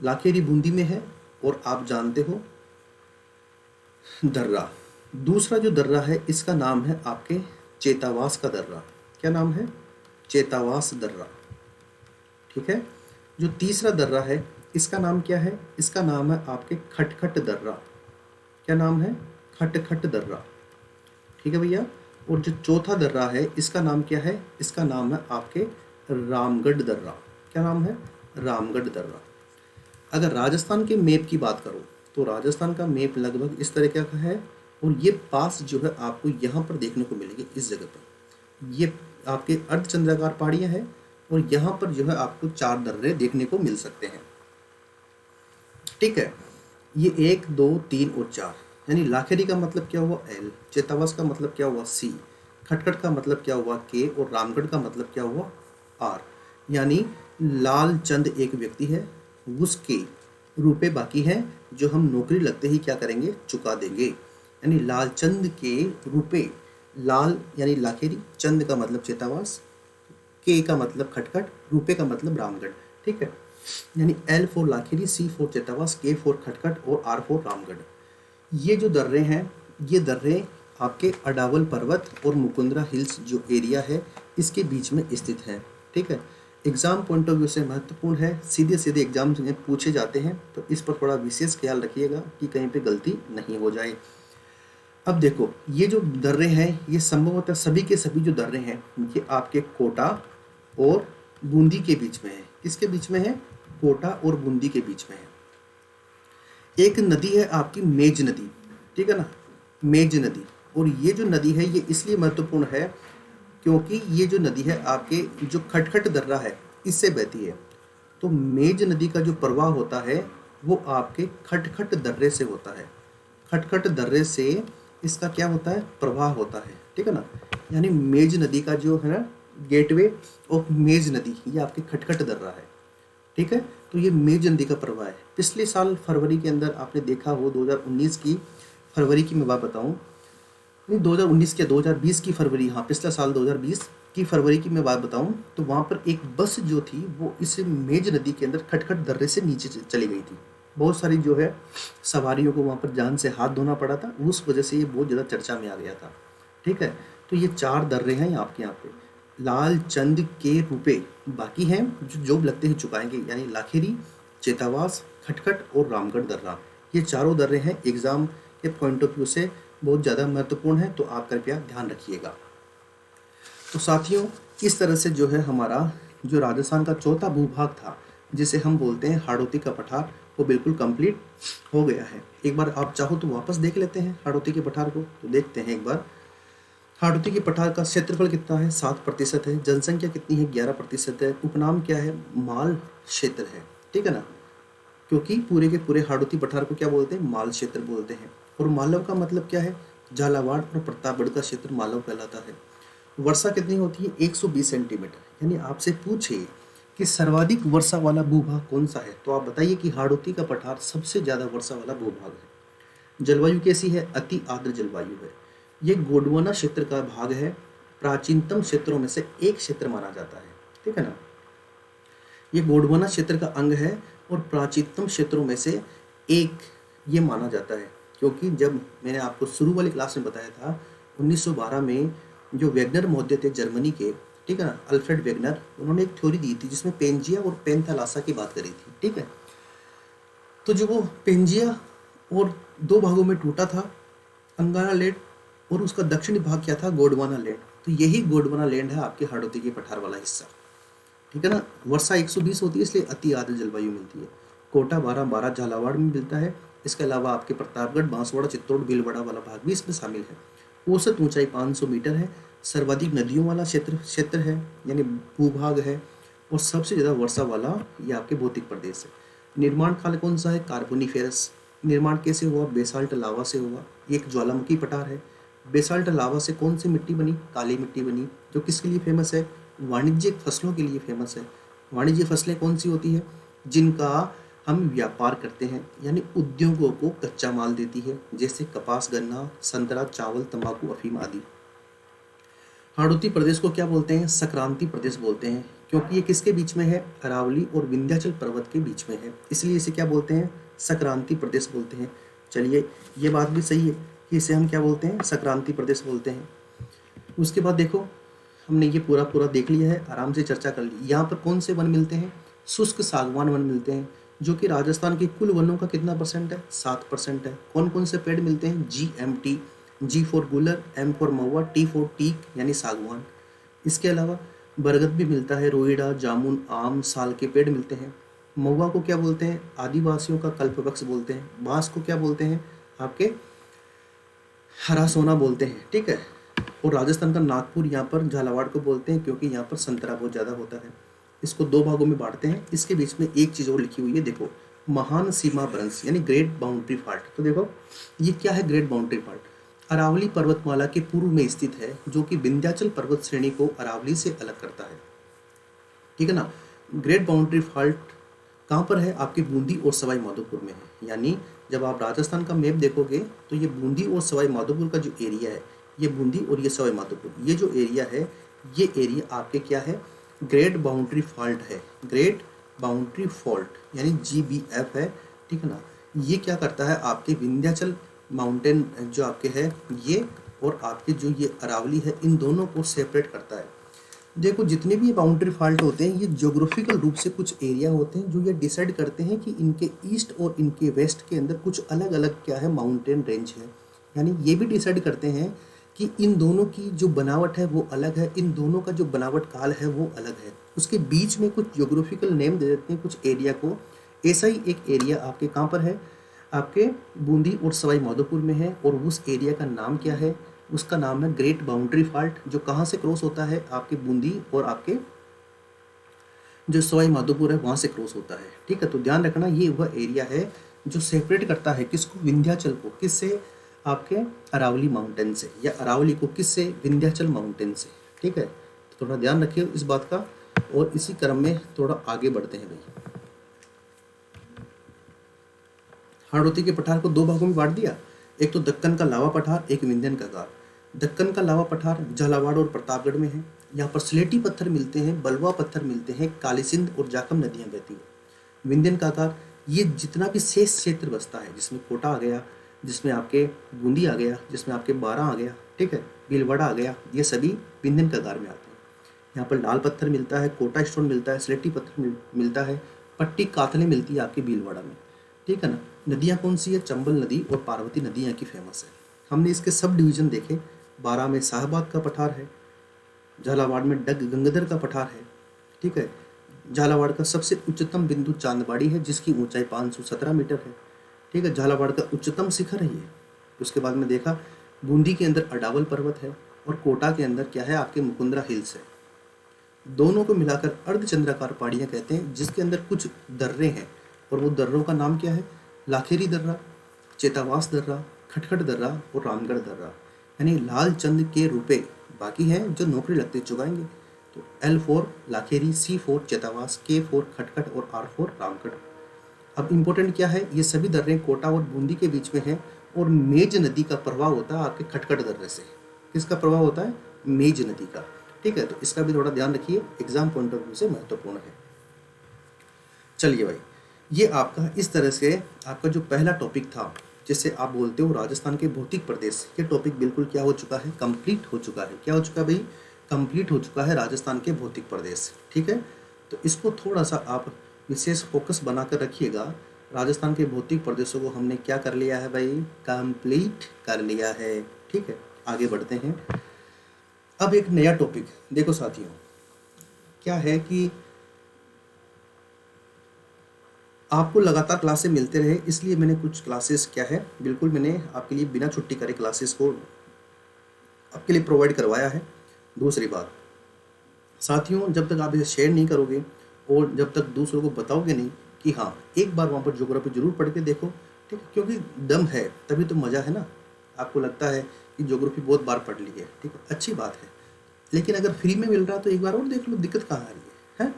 लाखेरी बूंदी में है और आप जानते हो दर्रा। दूसरा जो दर्रा है इसका नाम है आपके चेतावास का दर्रा। क्या नाम है? चेतावास दर्रा। ठीक है। जो तीसरा दर्रा है इसका नाम क्या है? इसका नाम है आपके खटखट दर्रा। क्या नाम है? खटखट दर्रा। ठीक है भैया। और जो चौथा दर्रा है इसका नाम क्या है? इसका नाम है आपके रामगढ़ दर्रा। क्या नाम है? रामगढ़ दर्रा। अगर राजस्थान के मैप की बात करो तो राजस्थान का मैप लगभग इस तरह का है, और ये पास जो है आपको यहाँ पर देखने को मिलेगी इस जगह पर। ये आपके अर्धचंद्राकार पहाड़ियाँ हैं और यहाँ पर जो है आपको 4 दर्रे देखने को मिल सकते हैं। ठीक है। ये 1, 2, 3 और 4, यानी लाखेरी का मतलब क्या हुआ? L, चेतावास का मतलब क्या हुआ? C, खटखट का मतलब क्या हुआ? K, और रामगढ़ का मतलब क्या हुआ? R। यानी लालचंद एक व्यक्ति है, उसके रुपए बाकी हैं जो हम नौकरी लगते ही क्या करेंगे? चुका देंगे। यानी लालचंद के रुपए, लाल यानी लाखेरी, चंद का मतलब चेतावास, के का मतलब खटखट, रुपए का मतलब रामगढ़। ठीक है। यानी L for Lakheri, C for Chetawas, K for Khatkhat और R फॉर रामगढ़। ये जो दर्रे हैं, ये दर्रे आपके अडावल पर्वत और मुकुंदरा हिल्स जो एरिया है इसके बीच में स्थित है। ठीक है। एग्जाम पॉइंट ऑफ व्यू से महत्वपूर्ण है, सीधे सीधे एग्जाम में पूछे जाते हैं, तो इस पर थोड़ा विशेष ख्याल रखिएगा कि कहीं पे गलती नहीं हो जाए। अब देखो, ये जो दर्रे हैं ये संभवतः सभी के सभी जो दर्रे हैं ये आपके कोटा और बूंदी के बीच में है। किसके बीच में है? कोटा और बूंदी के बीच में है। एक नदी है आपकी मेज नदी, ठीक है ना, मेज नदी। और ये जो नदी है ये इसलिए महत्वपूर्ण है क्योंकि ये जो नदी है आपके जो खटखट दर्रा है इससे बहती है। तो मेज नदी का जो प्रवाह होता है वो आपके खटखट दर्रे से होता है। खटखट दर्रे से इसका क्या होता है? प्रवाह होता है। ठीक है ना। यानी मेज नदी का जो है ना गेटवे ऑफ मेज नदी, ये आपके खटखट दर्रा है। ठीक है। तो ये मेज नदी का प्रवाह है। पिछले साल फरवरी के अंदर आपने देखा हो, 2019 की फरवरी की मैं बात बताऊं, नहीं 2019 के 2020 की फरवरी, हाँ पिछला साल 2020 की फरवरी की मैं बात बताऊं तो वहाँ पर एक बस जो थी वो इस मेज नदी के अंदर खटखट दर्रे से नीचे चली गई थी। बहुत सारी जो है सवारियों को वहाँ पर जान से हाथ धोना पड़ा था, उस वजह से ये बहुत ज़्यादा चर्चा में आ गया था। ठीक है। तो ये 4 दर्रे हैं आपके यहाँ पे। लालचंद के रुपए बाकी हैं जो जॉब लगते ही चुकाएंगे, यानी लाखेरी, चेतावास, खटखट और रामगढ़ दर्रा, ये चारों दर्रे हैं। एग्जाम के पॉइंट ऑफ व्यू से बहुत ज़्यादा महत्वपूर्ण है, तो आप कृपया ध्यान रखिएगा। तो साथियों, इस तरह से जो है हमारा जो राजस्थान का चौथा भूभाग था जिसे हम बोलते हैं हाड़ौती का पठार, वो बिल्कुल कंप्लीट हो गया है। एक बार आप चाहो तो वापस देख लेते हैं हाड़ौती के पठार को, तो देखते हैं एक बार। हाड़ौती के पठार का क्षेत्रफल कितना है? 7% है। जनसंख्या कितनी है? 11% है। उपनाम क्या है? माल क्षेत्र है। ठीक है ना, क्योंकि पूरे के पूरे हाड़ौती पठार को क्या बोलते हैं? माल क्षेत्र बोलते हैं। और मालव का मतलब क्या है? झालावाड़ और प्रतापगढ़ का क्षेत्र मालव कहलाता है। वर्षा कितनी होती है? 120 सेंटीमीटर। यानी आपसे पूछे कि सर्वाधिक वर्षा वाला भूभाग कौन सा है, तो आप बताइए कि हाड़ौती का पठार सबसे ज़्यादा वर्षा वाला भूभाग है। जलवायु कैसी है? अति आर्द्र जलवायु है। ये गोंडवाना क्षेत्र का भाग है, प्राचीनतम क्षेत्रों में से एक क्षेत्र माना जाता है, ठीक है ना। ये गोंडवाना क्षेत्र का अंग है और प्राचीनतम क्षेत्रों में से एक ये माना जाता है, क्योंकि जब मैंने आपको शुरू वाली क्लास में बताया था 1912 में जो वेगनर महोदय थे जर्मनी के, ठीक है ना, अल्फ्रेड वेगनर, उन्होंने एक थ्योरी दी थी जिसमें पेंजिया और पेंथालासा की बात करी थी, ठीक है। तो जो वो पेंजिया और दो भागों में टूटा था, अंगारा लैंड और उसका दक्षिणी भाग क्या था? गोंडवाना लैंड। तो यही गोंडवाना लैंड है आपके हाड़ौती के पठार वाला हिस्सा, ठीक है ना। वर्षा 120 होती है, इसलिए अति आर्द्र जलवायु मिलती है। कोटा 12 झालावाड़ में मिलता है। इसके अलावा आपके प्रतापगढ़, बांसवाड़ा, चित्तौड़, भीलवाड़ा वाला भाग भी इसमें शामिल है। औसत ऊंचाई 500 मीटर है। सर्वाधिक नदियों वाला क्षेत्र है, यानी भूभाग है। और सबसे ज़्यादा वर्षा वाला ये आपके भौतिक प्रदेश है। निर्माण काल कौन सा है? कार्बोनिफेरस। निर्माण कैसे हुआ? बेसाल्ट लावा से हुआ। ये एक ज्वालामुखी पठार है। बेसाल्ट लावा से कौन सी मिट्टी बनी? काली मिट्टी बनी, जो किसके लिए फेमस है? वाणिज्यिक फसलों के लिए फेमस है। वाणिज्य फसलें कौन सी होती है? जिनका हम व्यापार करते हैं, यानी उद्योगों को कच्चा माल देती है, जैसे कपास, गन्ना, संतरा, चावल, तंबाकू, अफीम आदि। हाड़ौती प्रदेश को क्या बोलते हैं? संक्रांति प्रदेश बोलते हैं, क्योंकि ये किसके बीच में है? अरावली और विंध्याचल पर्वत के बीच में है, इसलिए इसे क्या बोलते हैं? संक्रांति प्रदेश बोलते हैं। चलिए, ये बात भी सही है कि इसे हम क्या बोलते हैं? संक्रांति प्रदेश बोलते हैं। उसके बाद देखो, हमने ये पूरा पूरा देख लिया है, आराम से चर्चा कर ली। यहाँ पर कौन से वन मिलते हैं? शुष्क सागवान वन मिलते हैं, जो कि राजस्थान के कुल वनों का कितना परसेंट है? 7% है। कौन कौन से पेड़ मिलते हैं? GMT, G for gular, M for mahua, T for teak यानी सागवान। इसके अलावा बरगद भी मिलता है, रोईड़ा, जामुन, आम, साल के पेड़ मिलते हैं। महुआ को क्या बोलते हैं? आदिवासियों का कल्पवृक्ष बोलते हैं। बांस को क्या बोलते हैं? आपके हरा सोना बोलते हैं, ठीक है। और राजस्थान का नागपुर यहाँ पर झालावाड़ को बोलते हैं, क्योंकि यहाँ पर संतरा बहुत ज़्यादा होता है। इसको दो भागों में बांटते हैं। इसके बीच में एक चीज़ और लिखी हुई है, देखो, महान सीमा भ्रंश यानी ग्रेट बाउंड्री फॉल्ट। तो देखो, ये क्या है ग्रेट बाउंड्री फॉल्ट? अरावली पर्वतमाला के पूर्व में स्थित है, जो कि विंध्याचल पर्वत श्रेणी को अरावली से अलग करता है, ठीक है ना। ग्रेट बाउंड्री फॉल्ट कहाँ पर है? आपके बूंदी और सवाई माधोपुर में है। यानी जब आप राजस्थान का मैप देखोगे तो ये बूंदी और सवाई माधोपुर का जो एरिया है, ये बूंदी और ये सवाई माधोपुर, ये जो एरिया है, ये एरिया आपके क्या है? ग्रेट बाउंड्री फॉल्ट है। ग्रेट बाउंड्री फॉल्ट यानी GBF है, ठीक है ना। ये क्या करता है? आपके विंध्याचल माउंटेन जो आपके है ये, और आपके जो ये अरावली है, इन दोनों को सेपरेट करता है। देखो, जितने भी बाउंड्री फॉल्ट होते हैं, ये ज्योग्राफिकल रूप से कुछ एरिया होते हैं जो ये डिसाइड करते हैं कि इनके ईस्ट और इनके वेस्ट के अंदर कुछ अलग अलग क्या है? माउंटेन रेंज है। यानी ये भी डिसाइड करते हैं कि इन दोनों की जो बनावट है वो अलग है, इन दोनों का जो बनावट काल है वो अलग है। उसके बीच में कुछ ज्योग्राफिकल नेम दे देते हैं कुछ एरिया को। ऐसा ही एक एरिया आपके कहाँ पर है? आपके बूंदी और सवाई माधोपुर में है, और उस एरिया का नाम क्या है? उसका नाम है ग्रेट बाउंड्री फॉल्ट, जो कहाँ से क्रॉस होता है? आपके बूंदी और आपके जो सवाई माधोपुर है वहाँ से क्रॉस होता है, ठीक है। तो ध्यान रखना, ये वह एरिया है जो सेपरेट करता है किसको? विंध्याचल को। किससे? आपके अरावली माउंटेन से, या अरावली को किससे? विंध्याचल माउंटेन से, ठीक है। तो थोड़ा ध्यान रखिए इस बात का, और इसी क्रम में थोड़ा आगे बढ़ते हैं भाई। हाड़ौती के पठार को दो भागों में बांट दिया, एक तो दक्कन का लावा पठार, एक विंध्यन का गार। दक्कन का लावा पठार झालावाड़ और प्रतापगढ़ में है। यहाँ पर स्लेटी पत्थर मिलते हैं, बलुआ पत्थर मिलते हैं, काली सिंध और जाखम नदियाँ बहती हैं। विंध्यन का गार, ये जितना भी शेष क्षेत्र बसता है, जिसमें कोटा आ गया, जिसमें आपके बूंदी आ गया, जिसमें आपके बारा आ गया, ठीक है, भीलवाड़ा आ गया, ये सभी विंध्यन का गार में आते हैं। यहाँ पर लाल पत्थर मिलता है, कोटा स्टोन मिलता है, स्लेटी पत्थर मिलता है, पट्टी कातले मिलती है आपके भीलवाड़ा में, ठीक है ना। नदियाँ कौन सी है? चंबल नदी और पार्वती नदी यहाँ की फेमस है। हमने इसके सब डिवीजन देखे। बारा में शाहबाद का पठार है, झालावाड़ में गंगाधर का पठार है, ठीक है। झालावाड़ का सबसे उच्चतम बिंदु चांदबाड़ी है, जिसकी ऊंचाई 517 मीटर है, ठीक है। झालावाड़ का उच्चतम शिखर है ये। उसके बाद में देखा, बूंदी के अंदर अडावल पर्वत है, और कोटा के अंदर क्या है? आपके मुकुंदरा हिल्स है। दोनों को मिलाकर अर्धचंद्राकार पहाड़ियाँ कहते हैं, जिसके अंदर कुछ दर्रे हैं, और वो दर्रों का नाम क्या है? लाखेरी दर्रा, चेतावास दर्रा, खटखट दर्रा और रामगढ़ दर्रा। यानी लालचंद के रुपए बाकी हैं जो नौकरी लगते चुकाएंगे। तो L4 लाखेरी, C4 चेतावास, K4 खटखट और R4 रामगढ़। अब इम्पोर्टेंट क्या है, ये सभी दर्रे कोटा और बूंदी के बीच में है और मेज नदी का प्रवाह होता है आपके खटखट दर्रे से। किसका प्रवाह होता है? मेज नदी का। ठीक है, तो इसका भी थोड़ा ध्यान रखिए, एग्जाम पॉइंट ऑफ व्यू से महत्वपूर्ण है। चलिए भाई, ये आपका इस तरह से आपका जो पहला टॉपिक था, जिसे आप बोलते हो राजस्थान के भौतिक प्रदेश, ये टॉपिक बिल्कुल क्या हो चुका है? कंप्लीट हो चुका है। क्या हो चुका है भाई? कंप्लीट हो चुका है राजस्थान के भौतिक प्रदेश। ठीक है, तो इसको थोड़ा सा आप विशेष फोकस बनाकर रखिएगा। राजस्थान के भौतिक प्रदेशों को हमने क्या कर लिया है भाई? कंप्लीट कर लिया है। ठीक है, आगे बढ़ते हैं। अब एक नया टॉपिक देखो साथियों, क्या है कि आपको लगातार क्लासेस मिलते रहे, इसलिए मैंने कुछ क्लासेस क्या है बिल्कुल मैंने आपके लिए बिना छुट्टी करे क्लासेस को आपके लिए प्रोवाइड करवाया है। दूसरी बात साथियों, जब तक आप इसे शेयर नहीं करोगे और जब तक दूसरों को बताओगे नहीं कि हाँ एक बार वहाँ पर ज्योग्राफी जरूर पढ़ के देखो, ठीक है, क्योंकि दम है तभी तो मज़ा है ना। आपको लगता है कि ज्योग्राफी बहुत बार पढ़ ली है, ठीक है, अच्छी बात है, लेकिन अगर फ्री में मिल रहा है तो एक बार और देख लो, दिक्कत कहाँ आ रही है?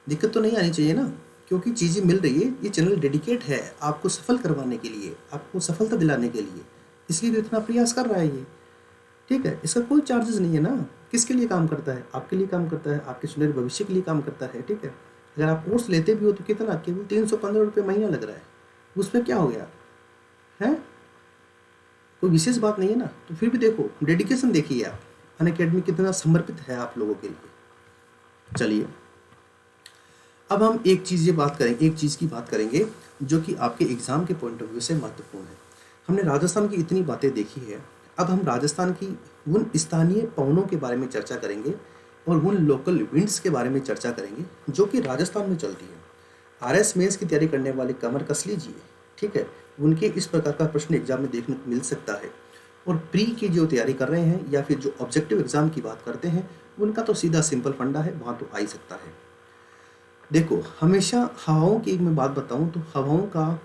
दिक्कत तो नहीं आनी चाहिए ना, क्योंकि चीज़ें मिल रही है। ये चैनल डेडिकेट है आपको सफल करवाने के लिए, आपको सफलता दिलाने के लिए, इसलिए तो इतना प्रयास कर रहा है ये। ठीक है, इसका कोई चार्जेस नहीं है ना। किसके लिए काम करता है? आपके लिए काम करता है, आपके सुनहरे भविष्य के लिए काम करता है। ठीक है, अगर आप कोर्स लेते भी हो तो कितना? केवल 315 रुपये महीना लग रहा है, उसमें क्या हो गया है? कोई विशेष बात नहीं है ना। तो फिर भी देखो, डेडिकेशन देखिए आप, अनअकैडमी कितना समर्पित है आप लोगों के लिए। चलिए, अब हम एक चीज़ की बात करेंगे जो कि आपके एग्जाम के पॉइंट ऑफ व्यू से महत्वपूर्ण है। हमने राजस्थान की इतनी बातें देखी है, अब हम राजस्थान की उन स्थानीय पवनों के बारे में चर्चा करेंगे और उन लोकल विंड्स के बारे में चर्चा करेंगे जो कि राजस्थान में चलती है। RS मेंस की तैयारी करने वाले कमर कस लीजिए। ठीक है, उनके इस प्रकार का प्रश्न एग्जाम में देखने को मिल सकता है। और प्री की जो तैयारी कर रहे हैं या फिर जो ऑब्जेक्टिव एग्जाम की बात करते हैं, उनका तो सीधा सिंपल फंडा है, वहाँ तो आ ही सकता है। देखो, हमेशा हवाओं की मैं बात बताऊं तो हवाओं का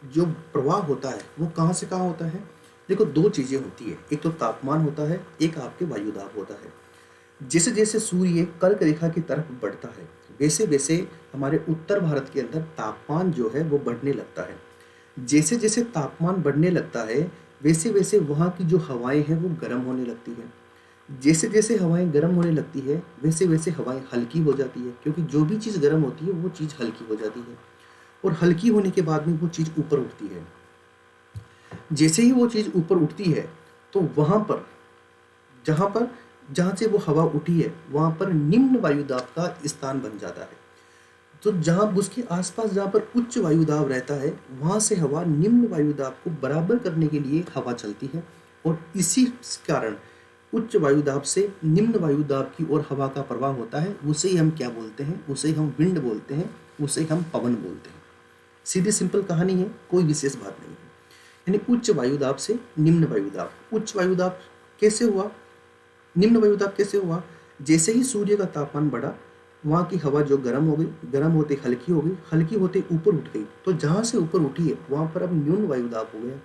जो प्रवाह होता है वो कहाँ से कहाँ होता है? देखो, दो चीज़ें होती है, एक तो तापमान होता है, एक आपके वायुदाब होता है। जैसे जैसे सूर्य कर्क रेखा की तरफ बढ़ता है, वैसे वैसे हमारे उत्तर भारत के अंदर तापमान जो है वो बढ़ने लगता है। जैसे जैसे तापमान बढ़ने लगता है, वैसे वैसे वहाँ की जो हवाएं हैं वो गर्म होने लगती है। जैसे जैसे हवाएं गर्म होने लगती है, वैसे वैसे हवाएं हल्की हो जाती है, क्योंकि जो भी चीज़ गर्म होती है वो चीज़ हल्की हो जाती है, और हल्की होने के बाद में वो चीज़ ऊपर उठती है। जैसे ही वो चीज़ ऊपर उठती है तो वहाँ पर जहाँ से वो हवा उठी है वहाँ पर निम्न वायुदाब का स्थान बन जाता है। तो जहाँ उसके आसपास जहाँ पर उच्च वायुदाब रहता है, वहाँ से हवा निम्न वायुदाब को बराबर करने के लिए हवा चलती है, और इसी कारण उच्च वायुदाब से निम्न वायुदाब की ओर हवा का प्रवाह होता है। उसे ही हम क्या बोलते हैं? उसे हम विंड बोलते हैं, उसे हम पवन बोलते हैं। सीधी सिंपल कहानी है, कोई विशेष बात नहीं है। यानी उच्च वायुदाब से निम्न वायुदाब। उच्च वायुदाब कैसे हुआ? निम्न वायुदाब कैसे हुआ? जैसे ही सूर्य का तापमान बढ़ा, वहाँ की हवा जो गर्म हो गई, गर्म होते हल्की हो गई, हल्की होते ऊपर उठ गई, तो जहाँ से ऊपर उठी है वहाँ पर अब न्यून वायुदाब हो गया।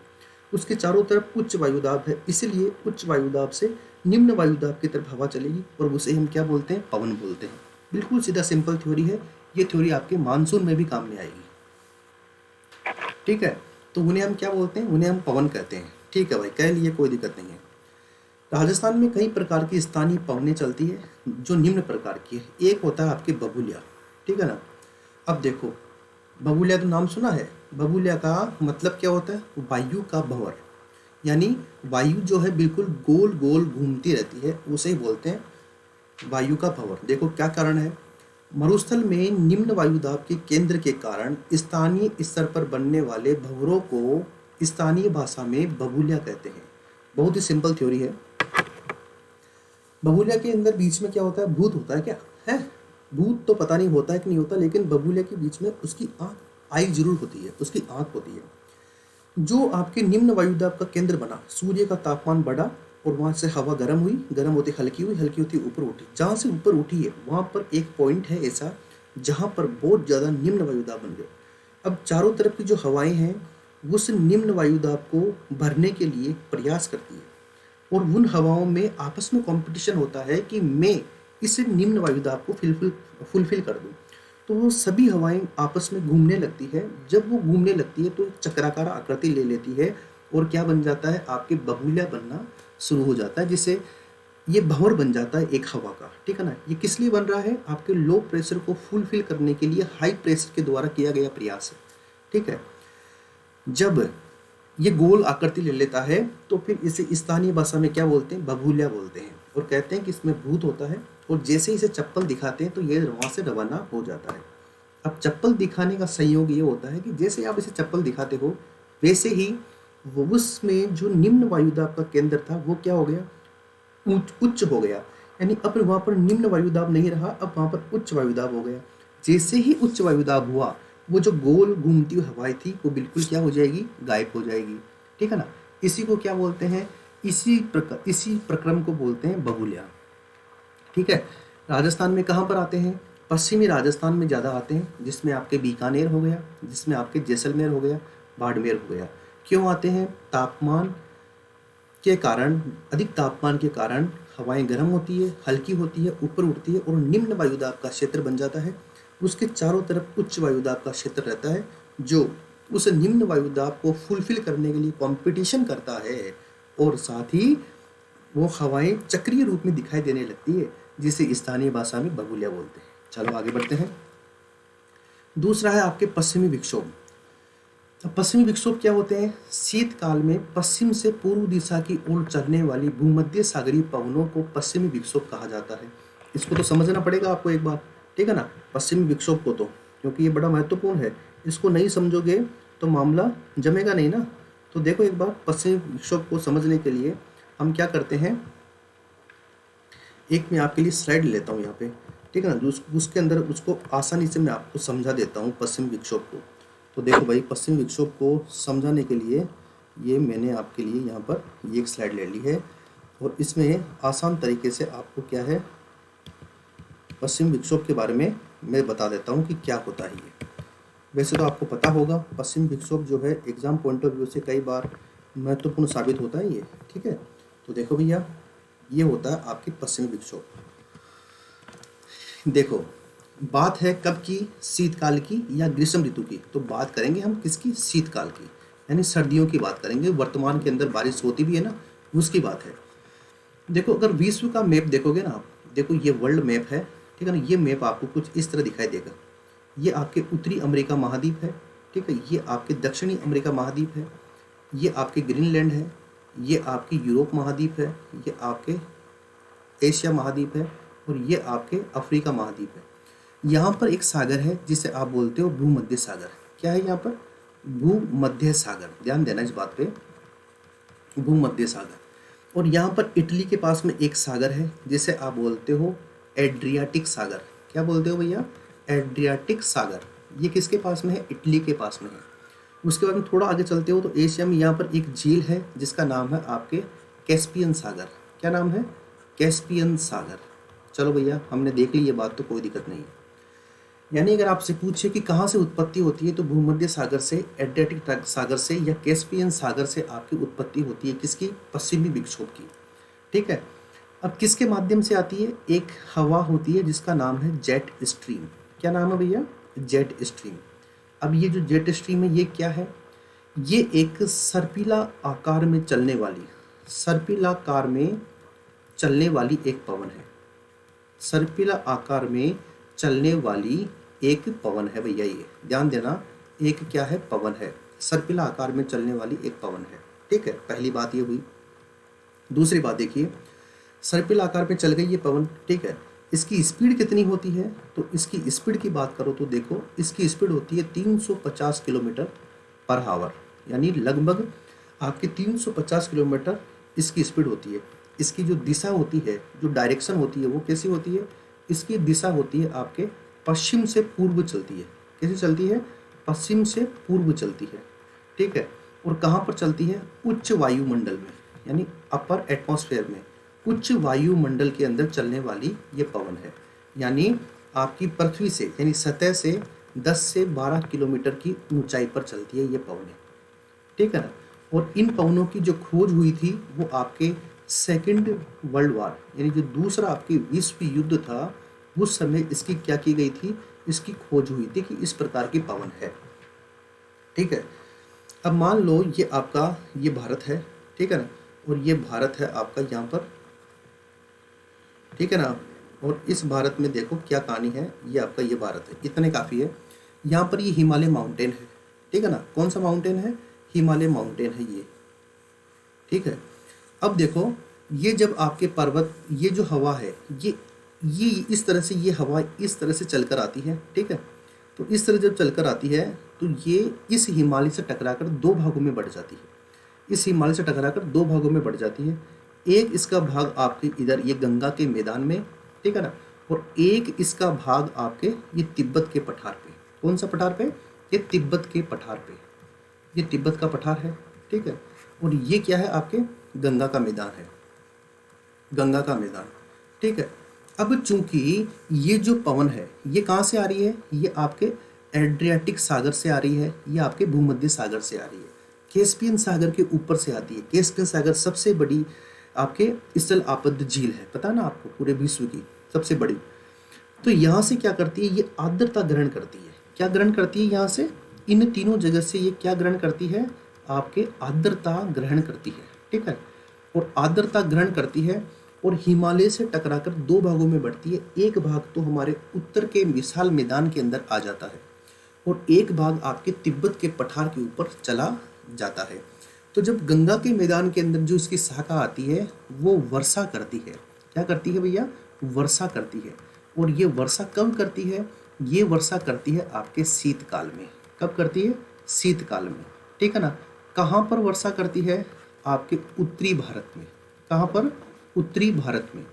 उसके चारों तरफ उच्च वायुदाब है, इसलिए उच्च वायुदाब से निम्न वायुदाब की तरफ हवा चलेगी, और उसे हम क्या बोलते हैं? पवन बोलते हैं। बिल्कुल सीधा सिंपल थ्योरी है। ये थ्योरी आपके मानसून में भी काम में आएगी। ठीक है, तो उन्हें हम क्या बोलते हैं? उन्हें हम पवन कहते हैं। ठीक है भाई, कह लिए, कोई दिक्कत नहीं है। राजस्थान में कई प्रकार की स्थानीय पवनें चलती है जो निम्न प्रकार की है। एक होता है आपके बबूलिया, ठीक है ना। अब देखो, बबूलिया तो नाम सुना है। बबूलिया का मतलब क्या होता है? वायु का भंवर, यानी वायु जो है बिल्कुल गोल गोल घूमती रहती है, उसे ही बोलते हैं वायु का भंवर। देखो क्या कारण है? मरुस्थल में निम्न वायुदाब के केंद्र के कारण स्थानीय स्तर पर बनने वाले भंवरों को स्थानीय भाषा में बबूलिया कहते हैं। बहुत ही सिंपल थ्योरी है। बबूलिया के अंदर बीच में क्या होता है? भूत होता है। क्या है? भूत तो पता नहीं होता है कि नहीं होता, लेकिन बबूलिया के बीच में उसकी आई जरूर होती है, उसकी आँख होती है। जो आपके निम्न वायुदाब का केंद्र बना, सूर्य का तापमान बढ़ा और वहाँ से हवा गर्म हुई, गर्म होती हल्की हुई, हल्की होती ऊपर उठी। जहाँ से ऊपर उठी है वहाँ पर एक पॉइंट है ऐसा जहाँ पर बहुत ज़्यादा निम्न वायुदाब बन गए। अब चारों तरफ की जो हवाएं हैं उस निम्न वायुदाब को भरने के लिए प्रयास करती है। और उन हवाओं में आपस में कंपटीशन होता है कि मैं इस निम्न वायुदाब को फुलफिल कर दूं। तो वो सभी हवाएं आपस में घूमने लगती है। जब वो घूमने लगती है तो एक चक्राकार आकृति ले लेती है और क्या बन जाता है, आपके बबूला बनना शुरू हो जाता है, जिससे ये भंवर बन जाता है एक हवा का। ठीक है ना। ये किस लिए बन रहा है, आपके लो प्रेशर को फुलफिल करने के लिए हाई प्रेशर के द्वारा किया गया प्रयास है। ठीक है। जब ये गोल आकृति ले लेता है तो फिर इसे स्थानीय भाषा में क्या बोलते हैं, बबूलिया बोलते हैं, और कहते हैं कि इसमें भूत होता है। और जैसे इसे चप्पल दिखाते हैं तो ये वहाँ से रवाना हो जाता है। अब चप्पल दिखाने का संयोग ये होता है कि जैसे आप इसे चप्पल दिखाते हो वैसे ही वो उसमें जो निम्न वायुदाब का केंद्र था वो क्या हो गया, उच्च हो गया। यानी अब वहाँ पर निम्न वायुदाब नहीं रहा, अब वहाँ पर उच्च वायुदाब हो गया। जैसे ही उच्च वायुदाब हुआ, वो जो गोल घूमती हुई हवाएं थी वो बिल्कुल क्या हो जाएगी, गायब हो जाएगी। ठीक है ना। इसी को क्या बोलते हैं, इसी प्रक्रम को बोलते हैं बबूलिया। ठीक है। राजस्थान में कहाँ पर आते हैं, पश्चिमी राजस्थान में ज़्यादा आते हैं, जिसमें आपके बीकानेर हो गया, जिसमें आपके जैसलमेर हो गया, बाड़मेर हो गया। क्यों आते हैं, तापमान के कारण, अधिक तापमान के कारण हवाएं गर्म होती है, हल्की होती है, ऊपर उठती है और निम्न वायुदाब का क्षेत्र बन जाता है। उसके चारों तरफ उच्च वायुदाब का क्षेत्र रहता है जो उस निम्न वायुदाब को फुलफिल करने के लिए कंपटीशन करता है, और साथ ही वो हवाएं चक्रीय रूप में दिखाई देने लगती है, जिसे स्थानीय भाषा में बबूलिया बोलते हैं। चलो आगे बढ़ते हैं। दूसरा है आपके पश्चिमी विक्षोभ। पश्चिमी विक्षोभ क्या होते हैं, शीतकाल में पश्चिम से पूर्व दिशा की ओर चलने वाली भूमध्य सागरीय पवनों को पश्चिमी विक्षोभ कहा जाता है। इसको तो समझना पड़ेगा आपको एक बार। ठीक है ना। पश्चिमी विक्षोभ को तो, क्योंकि ये बड़ा महत्वपूर्ण है, इसको नहीं समझोगे तो मामला जमेगा नहीं ना। तो देखो एक बार, पश्चिमी विक्षोभ को समझने के लिए हम क्या करते हैं, एक मैं आपके लिए स्लाइड लेता हूँ यहाँ पे। ठीक है ना। उसके अंदर उसको आसानी से मैं आपको समझा देता हूँ पश्चिमी विक्षोभ को। तो देखो भाई, पश्चिमी विक्षोभ को समझाने के लिए ये मैंने आपके लिए यहाँ पर ये एक स्लाइड ले ली है, और इसमें आसान तरीके से आपको क्या है, पश्चिम विक्षोभ के बारे में मैं बता देता हूँ कि क्या होता है ये। वैसे तो आपको पता होगा, पश्चिम विक्षोभ जो है एग्जाम पॉइंट ऑफ व्यू से कई बार महत्वपूर्ण साबित होता है ये। ठीक है। तो देखो भैया, ये होता है आपकी पश्चिमी विक्षोभ। देखो, बात है कब की, शीतकाल की या ग्रीष्म ऋतु की। तो बात करेंगे हम किसकी, शीतकाल की, यानी सर्दियों की बात करेंगे। वर्तमान के अंदर बारिश होती भी है ना, उसकी बात है। देखो, अगर विश्व का मैप देखोगे ना आप, देखो ये वर्ल्ड मैप है। ठीक है ना। ये मैप आपको कुछ इस तरह दिखाई देगा। ये आपके उत्तरी अमेरिका महाद्वीप है। ठीक है। ये आपके दक्षिणी अमेरिका महाद्वीप है। ये आपके ग्रीनलैंड है। ये आपके यूरोप महाद्वीप है। ये आपके एशिया महाद्वीप है। और ये आपके अफ्रीका महाद्वीप है। यहाँ पर एक सागर है जिसे आप बोलते हो भूमध्य सागर। क्या है यहाँ पर, भूमध्य सागर। ध्यान देना इस बात पे, भूमध्य सागर। और यहाँ पर इटली के पास में एक सागर है जिसे आप बोलते हो एड्रियाटिक सागर। क्या बोलते हो भैया, एड्रियाटिक सागर। ये किसके पास में है, इटली के पास में है। उसके बाद में थोड़ा आगे चलते हो तो एशिया में यहाँ पर एक झील है जिसका नाम है आपके कैस्पियन सागर। क्या नाम है, कैस्पियन सागर। चलो भैया, हमने देख ली ये बात, तो कोई दिक्कत नहीं है। यानी अगर आपसे पूछे कि कहाँ से उत्पत्ति होती है, तो भूमध्य सागर से, एड्रियाटिक सागर से या कैस्पियन सागर से आपकी उत्पत्ति होती है। किसकी, पश्चिमी विक्षोभ की। ठीक है। अब किसके माध्यम से आती है, एक हवा होती है जिसका नाम है जेट स्ट्रीम। क्या नाम है भैया, जेट स्ट्रीम। अब ये जो जेट स्ट्रीम है ये क्या है, ये एक सर्पिला आकार में चलने वाली, सर्पिलाकार में चलने वाली एक पवन है। सर्पिला आकार में चलने वाली एक पवन है भैया, ये ध्यान देना। एक क्या है, पवन है, सर्पिला आकार में चलने वाली एक पवन है। ठीक है। पहली बात ये हुई। दूसरी बात देखिए, सर्पिल आकार में चल गई ये पवन। ठीक है। इसकी स्पीड कितनी होती है, तो इसकी स्पीड की बात करो तो देखो, इसकी स्पीड होती है 350 किलोमीटर पर आवर, यानी लगभग आपके 350 किलोमीटर इसकी स्पीड होती है। इसकी जो दिशा होती है, जो डायरेक्शन होती है, वो कैसी होती है, इसकी दिशा होती है आपके पश्चिम से पूर्व चलती है। कैसे चलती है, पश्चिम से पूर्व चलती है। ठीक है। और कहाँ पर चलती है, उच्च वायुमंडल में, यानी अपर एटमॉस्फेयर में, उच्च वायुमंडल के अंदर चलने वाली ये पवन है। यानी आपकी पृथ्वी से, यानी सतह से 10 से 12 किलोमीटर की ऊंचाई पर चलती है ये पवन है। ठीक है ना। और इन पवनों की जो खोज हुई थी वो आपके सेकंड वर्ल्ड वार यानी जो दूसरा आपके विश्व युद्ध था उस समय इसकी क्या की गई थी, इसकी खोज हुई थी कि इस प्रकार की पवन है। ठीक है, अब मान लो ये आपका ये भारत है, ठीक है ना, और ये भारत है आपका यहाँ पर, ठीक है ना, और इस भारत में देखो क्या कहानी है, ये आपका ये भारत है, इतने काफ़ी है। यहाँ पर ये हिमालय माउंटेन है, ठीक है ना, कौन सा माउंटेन है, हिमालय माउंटेन है ये, ठीक है। अब देखो ये जब आपके पर्वत, ये जो हवा है ये इस तरह से, ये हवा इस तरह से चलकर आती है, ठीक है, तो इस तरह जब चलकर आती है तो ये इस हिमालय से टकराकर दो भागों में बढ़ जाती है, इस हिमालय से टकराकर दो भागों में बढ़ जाती है। एक इसका भाग आपके इधर ये गंगा के मैदान में, ठीक है ना, और एक इसका भाग आपके ये तिब्बत के पठार पे, कौन सा पठार पे, ये तिब्बत के पठार पे, ये तिब्बत का पठार है, ठीक है, और ये क्या है आपके गंगा का मैदान है, गंगा का मैदान, ठीक है। अब चूंकि ये जो पवन है ये कहाँ से आ रही है, ये आपके एड्रियाटिक सागर से आ रही है, ये आपके भूमध्य सागर से आ रही है, कैस्पियन सागर के ऊपर से आती है। कैस्पियन सागर सबसे बड़ी आपके स्थल आपद्ध झील है, पता ना आपको, पूरे विश्व की सबसे बड़ी। तो यहाँ से क्या करती है, ये आर्द्रता ग्रहण करती है, क्या ग्रहण करती है, यहाँ से इन तीनों जगह से ये क्या ग्रहण करती है, आपके आर्द्रता ग्रहण करती है, ठीक है, और आर्द्रता ग्रहण करती है और हिमालय से टकराकर दो भागों में बढ़ती है। एक भाग तो हमारे उत्तर के विशाल मैदान के अंदर आ जाता है और एक भाग आपके तिब्बत के पठार के ऊपर चला जाता है। तो जब गंगा के मैदान के अंदर जो इसकी शाखा आती है वो वर्षा करती है, क्या करती है भैया, वर्षा करती है। और ये वर्षा कब करती है, ये वर्षा करती है आपके शीतकाल में। कब करती है, शीतकाल में, ठीक है ना। कहाँ पर वर्षा करती है, आपके उत्तरी भारत में। कहाँ पर, उत्तरी भारत में।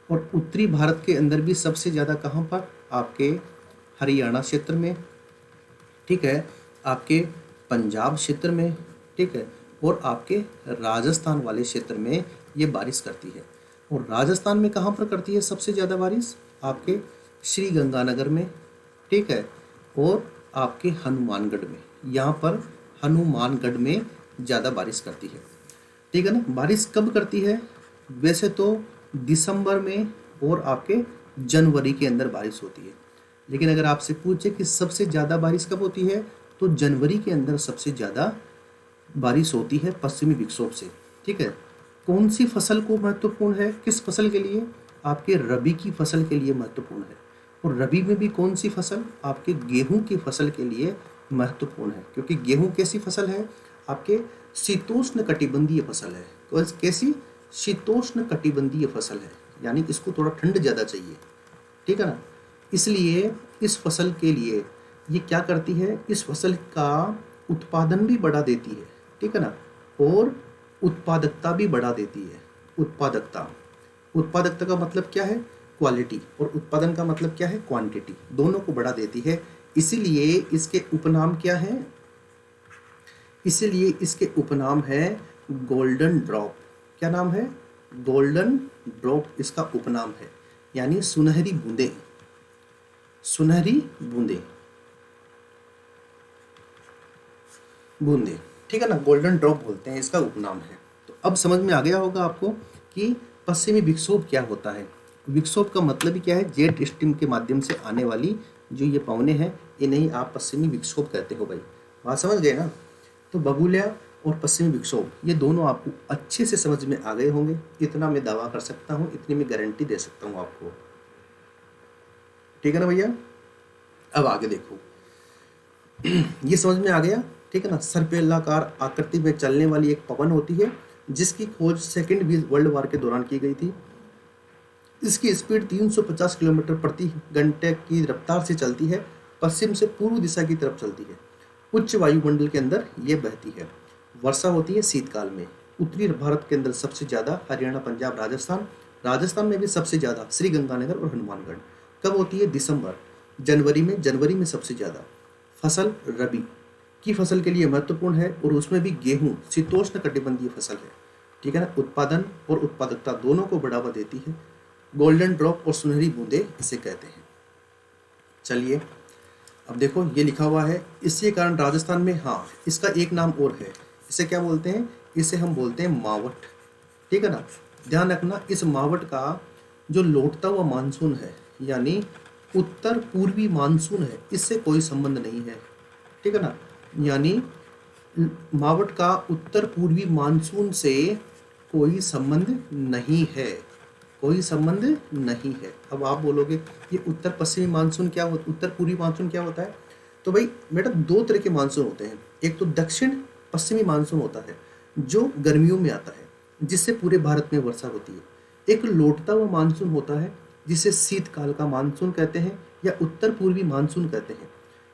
और उत्तरी भारत के अंदर भी सबसे ज़्यादा कहाँ पर, आपके हरियाणा क्षेत्र में, ठीक है, आपके पंजाब क्षेत्र में, ठीक है, और आपके राजस्थान वाले क्षेत्र में ये बारिश करती है। और राजस्थान में कहाँ पर करती है सबसे ज़्यादा बारिश, आपके श्री गंगानगर में, ठीक है, और आपके हनुमानगढ़ में, यहाँ पर हनुमानगढ़ में ज़्यादा बारिश करती है, ठीक है ना। बारिश कब करती है, वैसे तो दिसंबर में और आपके जनवरी के अंदर बारिश होती है, लेकिन अगर आपसे पूछे कि सबसे ज़्यादा बारिश कब होती है, तो जनवरी के अंदर सबसे ज़्यादा बारिश होती है पश्चिमी विक्षोभ से, ठीक है। कौन सी फसल को महत्वपूर्ण है, किस फसल के लिए, आपके रबी की फसल के लिए महत्वपूर्ण है। और रबी में भी कौन सी फसल, आपके गेहूं की फसल के लिए महत्वपूर्ण है, क्योंकि गेहूं कैसी फसल है, आपके शीतोष्ण कटिबंधीय फसल है। तो कैसी, शीतोष्ण कटिबंधीय फसल है, यानी इसको थोड़ा ठंड ज़्यादा चाहिए, ठीक है ना। इसलिए इस फसल के लिए ये क्या करती है, इस फसल का उत्पादन भी बढ़ा देती है, ठीक है ना, और उत्पादकता भी बढ़ा देती है। उत्पादकता, उत्पादकता का मतलब क्या है, क्वालिटी, और उत्पादन का मतलब क्या है, क्वांटिटी, दोनों को बढ़ा देती है। इसीलिए इसके उपनाम क्या है, इसीलिए इसके उपनाम है गोल्डन ड्रॉप। क्या नाम है, गोल्डन ड्रॉप इसका उपनाम है, यानी सुनहरी बूंदे, सुनहरी बूंदे, बूंदे, ठीक है ना, गोल्डन ड्रॉप बोलते हैं, इसका उपनाम है। तो अब समझ में आ गया होगा आपको कि पश्चिमी विक्षोभ क्या होता है। विक्षोभ का मतलब ही क्या है, जेट स्ट्रीम के माध्यम से आने वाली जो ये पवनें हैं, इन्हें आप पश्चिमी विक्षोभ कहते हो भाई, बात समझ गए ना। तो बबूलिया और पश्चिमी विक्षोभ ये दोनों आपको अच्छे से समझ में आ गए होंगे, इतना मैं दावा कर सकता हूँ, इतनी मैं गारंटी दे सकता हूँ आपको, ठीक है ना भैया। अब आगे देखो, ये समझ में आ गया, ठीक है ना। सर्पिलाकार आकृति में चलने वाली एक पवन होती है जिसकी खोज सेकेंड वर्ल्ड वार के दौरान की गई थी। इसकी स्पीड 350 किलोमीटर प्रति घंटे की रफ्तार से चलती है, पश्चिम से पूर्व दिशा की तरफ चलती है, उच्च वायुमंडल के अंदर ये बहती है। वर्षा होती है शीतकाल में। उत्तरी भारत के अंदर सबसे ज़्यादा हरियाणा, पंजाब, राजस्थान, राजस्थान में भी सबसे ज़्यादा श्री गंगानगर और हनुमानगढ़। कब होती है, दिसंबर, जनवरी में, जनवरी में सबसे ज़्यादा। फसल रबी की फसल के लिए महत्वपूर्ण है और उसमें भी गेहूं शीतोष्ण कटिबंधीय फसल है, ठीक है ना। उत्पादन और उत्पादकता दोनों को बढ़ावा देती है। गोल्डन ड्रॉप और सुनहरी बूंदे इसे कहते हैं। चलिए अब देखो ये लिखा हुआ है, इसी कारण राजस्थान में, हाँ इसका एक नाम और है, इसे क्या बोलते हैं, इसे हम बोलते हैं मावट, ठीक है ना, ध्यान रखना, इस मावट का जो लौटता हुआ मानसून है यानी उत्तर पूर्वी मानसून है, इससे कोई संबंध नहीं है, ठीक है ना। यानी मावट का उत्तर पूर्वी मानसून से कोई संबंध नहीं है, कोई संबंध नहीं है। अब आप बोलोगे ये उत्तर पश्चिमी मानसून क्या होता, उत्तर पूर्वी मानसून क्या होता है? तो भाई बेटा दो तरह के मानसून होते हैं। एक तो दक्षिण पश्चिमी मानसून होता है जो गर्मियों में आता है, जिससे पूरे भारत में वर्षा होती है। एक लौटता हुआ मानसून होता है जिसे शीतकाल का मानसून कहते हैं या उत्तर पूर्वी मानसून कहते हैं।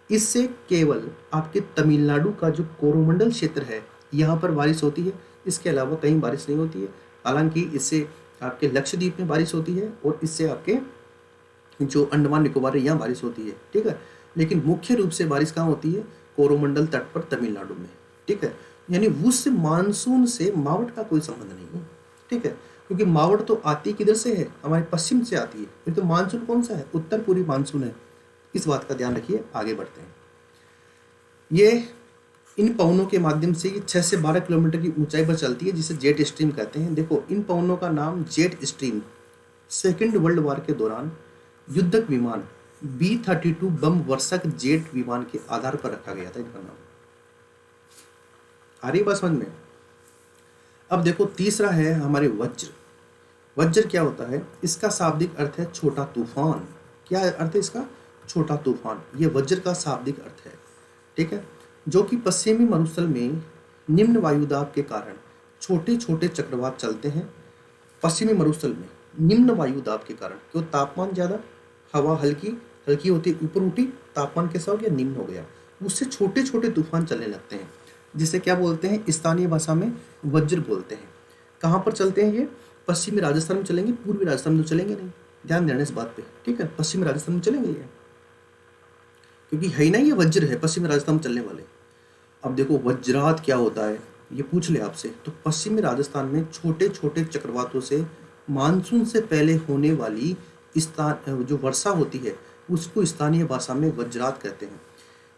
इससे केवल आपके तमिलनाडु का जो कोरोमंडल क्षेत्र है यहाँ पर बारिश होती है, इसके अलावा कहीं बारिश नहीं होती है। हालांकि इससे आपके लक्षद्वीप में बारिश होती है और इससे आपके जो अंडमान निकोबार है यहाँ बारिश होती है, ठीक है। लेकिन मुख्य रूप से बारिश कहाँ होती है? कोरोमंडल तट पर तमिलनाडु में, ठीक है। यानी उस मानसून से मावट का कोई संबंध नहीं है, ठीक है, क्योंकि मावट तो आती किधर से है? हमारे पश्चिम से आती है। फिर तो मानसून कौन सा है? उत्तर पूर्वी मानसून है। इस बात का ध्यान रखिए। आगे बढ़ते हैं। ये इन पवनों के माध्यम से 6 से 12 किलोमीटर की ऊंचाई पर चलती है, जिसे जेट स्ट्रीम कहते हैं। देखो इन पवनों का नाम jet stream second world war के दौरान युद्धक विमान B-32 बम वर्षक जेट विमान के आधार पर रखा गया था इनका नाम। आ रही बात समझ में? अब देखो तीसरा है हमारे वज्र। वज्र क्या होता है? इसका शाब्दिक अर्थ है छोटा तूफान। क्या अर्थ है इसका? छोटा तूफान। ये वज्र का शाब्दिक अर्थ है, ठीक है, जो कि पश्चिमी मरुस्थल में निम्न वायुदाब के कारण छोटे छोटे चक्रवात चलते हैं। पश्चिमी मरुस्थल में निम्न वायुदाब के कारण, क्यों? तापमान ज़्यादा, हवा हल्की हल्की होती, ऊपर उठी, तापमान कैसा हो गया? निम्न हो गया, उससे छोटे छोटे तूफान चलने लगते हैं, जिसे क्या बोलते हैं? स्थानीय भाषा में वज्र बोलते हैं। कहाँ पर चलते हैं ये? पश्चिमी राजस्थान में चलेंगे, पूर्वी राजस्थान में तो चलेंगे नहीं। ध्यान देना इस बात पे, ठीक है। पश्चिमी राजस्थान में चलेंगे ये, क्योंकि है ही ना, ये वज्र है पश्चिमी राजस्थान में चलने वाले। अब देखो वज्रात क्या होता है, ये पूछ ले आपसे। तो पश्चिमी राजस्थान में छोटे छोटे चक्रवातों से मानसून से पहले होने वाली जो वर्षा होती है उसको स्थानीय भाषा में वज्रात कहते हैं।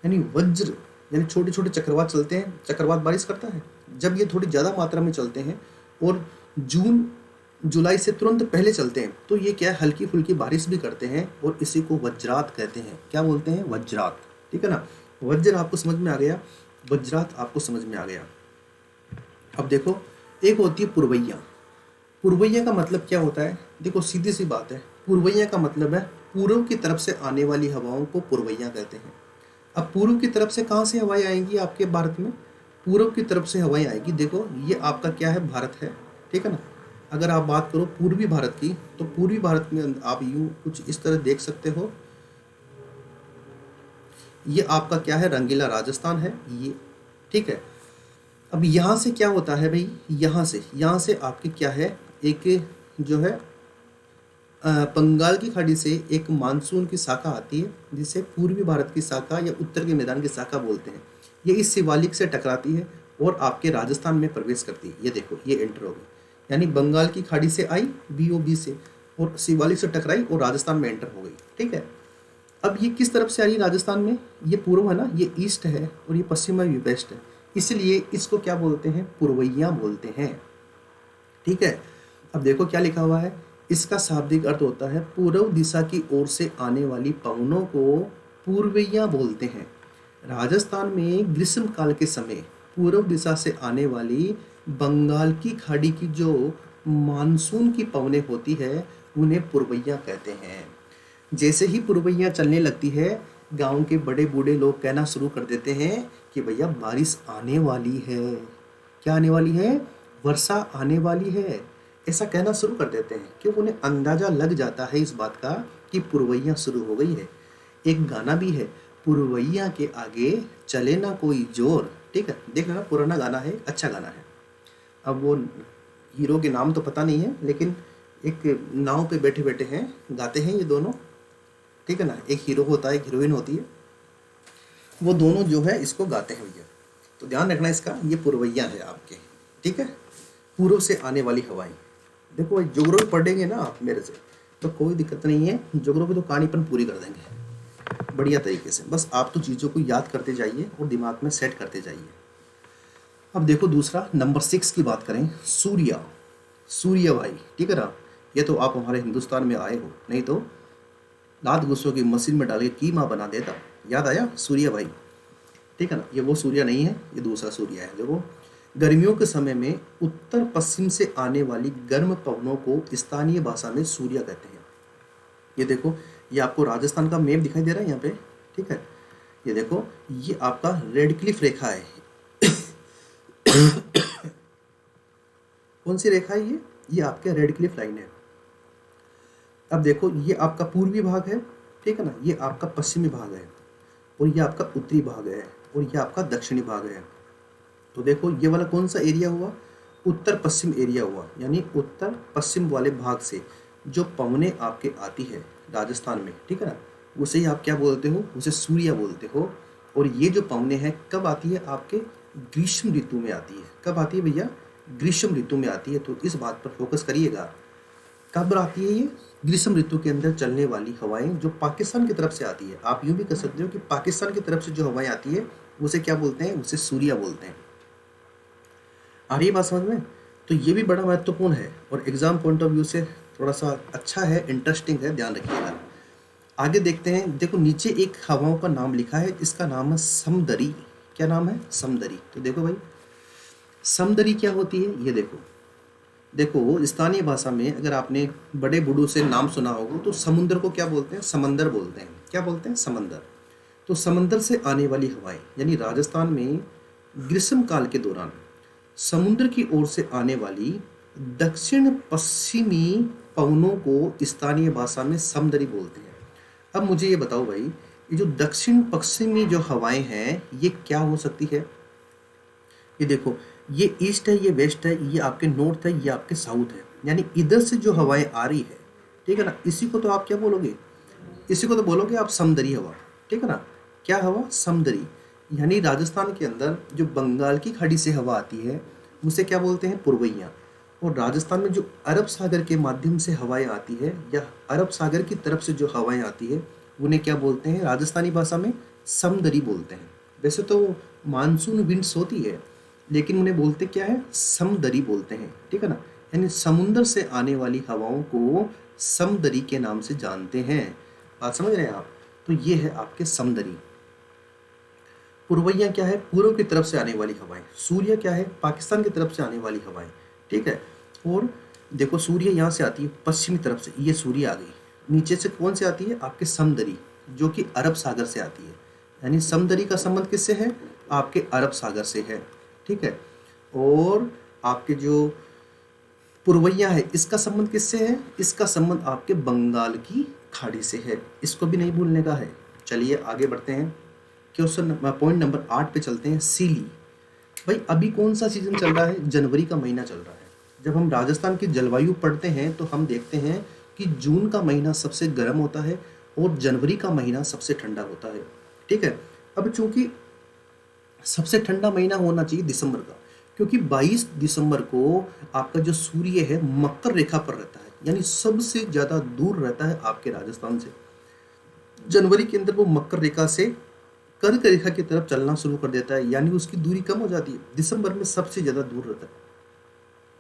यानी वज्र यानी छोटे छोटे चक्रवात चलते हैं। चक्रवात बारिश करता है जब ये थोड़ी ज़्यादा मात्रा में चलते हैं और जून जुलाई से तुरंत पहले चलते हैं, तो ये क्या है? हल्की फुल्की बारिश भी करते हैं और इसी को वज्रात कहते हैं। क्या बोलते हैं? वज्रात, ठीक है ना। वज्र आपको समझ में आ गया, वज्रात आपको समझ में आ गया। अब देखो एक होती है पुरवैया। पुरवैया का मतलब क्या होता है? देखो सीधी सी बात है, पुरवैया का मतलब है पूर्व की तरफ से आने वाली हवाओं को पुरवैया कहते हैं। अब पूर्व की तरफ से कहाँ से हवाएं आएंगी आपके भारत में? पूर्व की तरफ से हवाएं आएगी। देखो ये आपका क्या है? भारत है, ठीक है ना। अगर आप बात करो पूर्वी भारत की, तो पूर्वी भारत में आप यूं कुछ इस तरह देख सकते हो। ये आपका क्या है? रंगीला राजस्थान है ये, ठीक है। अब यहाँ से क्या होता है भाई? यहाँ से आपकी क्या है? एक जो है बंगाल की खाड़ी से एक मानसून की शाखा आती है, जिसे पूर्वी भारत की शाखा या उत्तर के मैदान की शाखा बोलते हैं। ये इस शिवालिक से टकराती है और आपके राजस्थान में प्रवेश करती है। ये देखो ये एंटर हो गई, यानी बंगाल की खाड़ी से आई BOB से और शिवालिक से टकराई और राजस्थान में एंटर हो गई, ठीक है। अब ये किस तरफ से आ रही है राजस्थान में? ये पूर्व है ना, ये ईस्ट है और ये पश्चिम में वेस्ट है, इसलिए इसको क्या बोलते हैं? पुरवैया बोलते हैं, ठीक है। अब देखो क्या लिखा हुआ है, इसका शाब्दिक अर्थ होता है पूर्व दिशा की ओर से आने वाली पवनों को पूर्वैया बोलते हैं। राजस्थान में ग्रीष्म काल के समय पूर्व दिशा से आने वाली बंगाल की खाड़ी की जो मानसून की पवनें होती है उन्हें पुरवैया कहते हैं। जैसे ही पुरवैया चलने लगती है, गांव के बड़े बूढ़े लोग कहना शुरू कर देते हैं कि भैया बारिश आने वाली है। क्या आने वाली है? वर्षा आने वाली है, ऐसा कहना शुरू कर देते हैं, क्योंकि उन्हें अंदाजा लग जाता है इस बात का कि पुरवैया शुरू हो गई है। एक गाना भी है, पुरवैया के आगे चले ना कोई जोर, ठीक है। देखना ना, पुराना गाना है, अच्छा गाना है। अब वो हीरो के नाम तो पता नहीं है, लेकिन एक नाव पे बैठे बैठे हैं, गाते हैं ये दोनों, ठीक है ना। एक हीरो होता है, एक हीरोइन होती है, वो दोनों जो है इसको गाते हैं भैया। तो ध्यान रखना इसका, ये पुरवैया है आपके, ठीक है। पूर्व से आने वाली हवाएं। देखो भाई जोग्राफी पढ़ेंगे ना आप मेरे से तो कोई दिक्कत नहीं है, जोग्राफी तो कहानीपन पूरी कर देंगे बढ़िया तरीके से। बस आप तो चीज़ों को याद करते जाइए और दिमाग में सेट करते जाइए। अब देखो दूसरा नंबर 6 की बात करें, सूर्या। सूर्यवाई, ठीक है ना। ये तो आप हमारे हिंदुस्तान में आए हो, नहीं तो दांत गुस्सों की मशीन में डाल के कीमा बना देता। याद आया सूर्यवाई, ठीक है ना। ये वो सूर्य नहीं है, ये दूसरा सूर्य है। देखो, गर्मियों के समय में उत्तर पश्चिम से आने वाली गर्म पवनों को स्थानीय भाषा में सूर्य कहते हैं। ये देखो, ये आपको राजस्थान का मैप दिखाई दे रहा है यहाँ पे, ठीक है। ये देखो, ये आपका रेड क्लिफ रेखा है। कौन सी रेखा है ये आपके रेड क्लिफ लाइन है। अब देखो, ये आपका पूर्वी भाग है, ठीक है ना, ये आपका पश्चिमी भाग है, और ये आपका उत्तरी भाग है, और ये आपका दक्षिणी भाग है। तो देखो, ये वाला कौन सा एरिया हुआ, उत्तर पश्चिम एरिया हुआ, यानी उत्तर पश्चिम वाले भाग से जो पवने आपके आती है राजस्थान में, ठीक है ना, उसे ही आप क्या बोलते हो, उसे सूर्य बोलते हो। और ये जो पवने हैं कब आती है, आपके ग्रीष्म ऋतु में आती है। कब आती है भैया, ग्रीष्म ऋतु में आती है। तो इस बात पर फोकस करिएगा, कब आती है ये, ग्रीष्म ऋतु के अंदर चलने वाली हवाएं जो पाकिस्तान की तरफ से आती है। आप यूं भी कह सकते हो कि पाकिस्तान की तरफ से जो हवाएं आती है उसे क्या बोलते हैं, उसे सूर्य बोलते हैं। आ रही है बात समझ में। तो ये भी बड़ा महत्वपूर्ण है और एग्जाम पॉइंट ऑफ व्यू से थोड़ा सा अच्छा है, इंटरेस्टिंग है, ध्यान रखिएगा। आगे देखते हैं। देखो, नीचे एक हवाओं का नाम लिखा है, इसका नाम है समदरी। क्या नाम है, समदरी। तो देखो भाई, समदरी क्या होती है, ये देखो। देखो, स्थानीय भाषा में अगर आपने बड़े बूढ़ों से नाम सुना होगा तो समुद्र को क्या बोलते हैं, समंदर बोलते हैं। क्या बोलते हैं, समंदर। तो समंदर से आने वाली हवाएं, यानी राजस्थान में ग्रीष्म काल के दौरान समुद्र की ओर से आने वाली दक्षिण पश्चिमी पवनों को स्थानीय भाषा में समदरी बोलते हैं। अब मुझे ये बताओ भाई, ये जो दक्षिण पश्चिमी जो हवाएं हैं ये क्या हो सकती है। ये देखो, ये ईस्ट है, ये वेस्ट है, ये आपके नॉर्थ है, ये आपके साउथ है, यानी इधर से जो हवाएं आ रही है, ठीक है ना, इसी को तो आप क्या बोलोगे, इसी को तो बोलोगे आप समदरी हवा, ठीक है ना। क्या हवा, समदरी। यानी राजस्थान के अंदर जो बंगाल की खाड़ी से हवा आती है उसे क्या बोलते हैं, पुरवैया। और राजस्थान में जो अरब सागर के माध्यम से हवाएं आती है या अरब सागर की तरफ से जो हवाएं आती है उन्हें क्या बोलते हैं, राजस्थानी भाषा में समदरी बोलते हैं। वैसे तो मानसून विंड्स होती है, लेकिन उन्हें बोलते क्या है, समदरी बोलते हैं, ठीक है ना। यानी समुद्र से आने वाली हवाओं को समदरी के नाम से जानते हैं। बात समझ रहे हैं आप। तो ये है आपके समदरी। पुरवैया क्या है, पूर्व की तरफ से आने वाली हवाएं। सूर्य क्या है, पाकिस्तान की तरफ से आने वाली हवाएं, ठीक है। और देखो, सूर्य यहाँ से आती है पश्चिमी तरफ से, ये सूर्य आ गई। नीचे से कौन से आती है, आपके समदरी, जो कि अरब सागर से आती है। यानी समदरी का संबंध किससे है, आपके अरब सागर से है, ठीक है। और आपके जो पुरवैया है इसका संबंध किससे है, इसका संबंध आपके बंगाल की खाड़ी से है। इसको भी नहीं भूलने का है। चलिए आगे बढ़ते हैं, क्वेश्चन पॉइंट नंबर 8 पे चलते हैं। सीली। भाई, अभी कौन सा सीजन चल रहा है, जनवरी का महीना चल रहा है। जब हम राजस्थान की जलवायु पढ़ते हैं तो हम देखते हैं कि जून का महीना सबसे गर्म होता है और जनवरी का महीना सबसे ठंडा होता है, ठीक है। अब चूंकि सबसे ठंडा महीना होना चाहिए दिसंबर का, क्योंकि 22 दिसंबर को आपका जो सूर्य है मकर रेखा पर रहता है, यानी सबसे ज़्यादा दूर रहता है आपके राजस्थान से। जनवरी के अंदर वो मकर रेखा से कर्क रेखा की तरफ चलना शुरू कर देता है, यानी उसकी दूरी कम हो जाती है। दिसंबर में सबसे ज़्यादा दूर रहता है,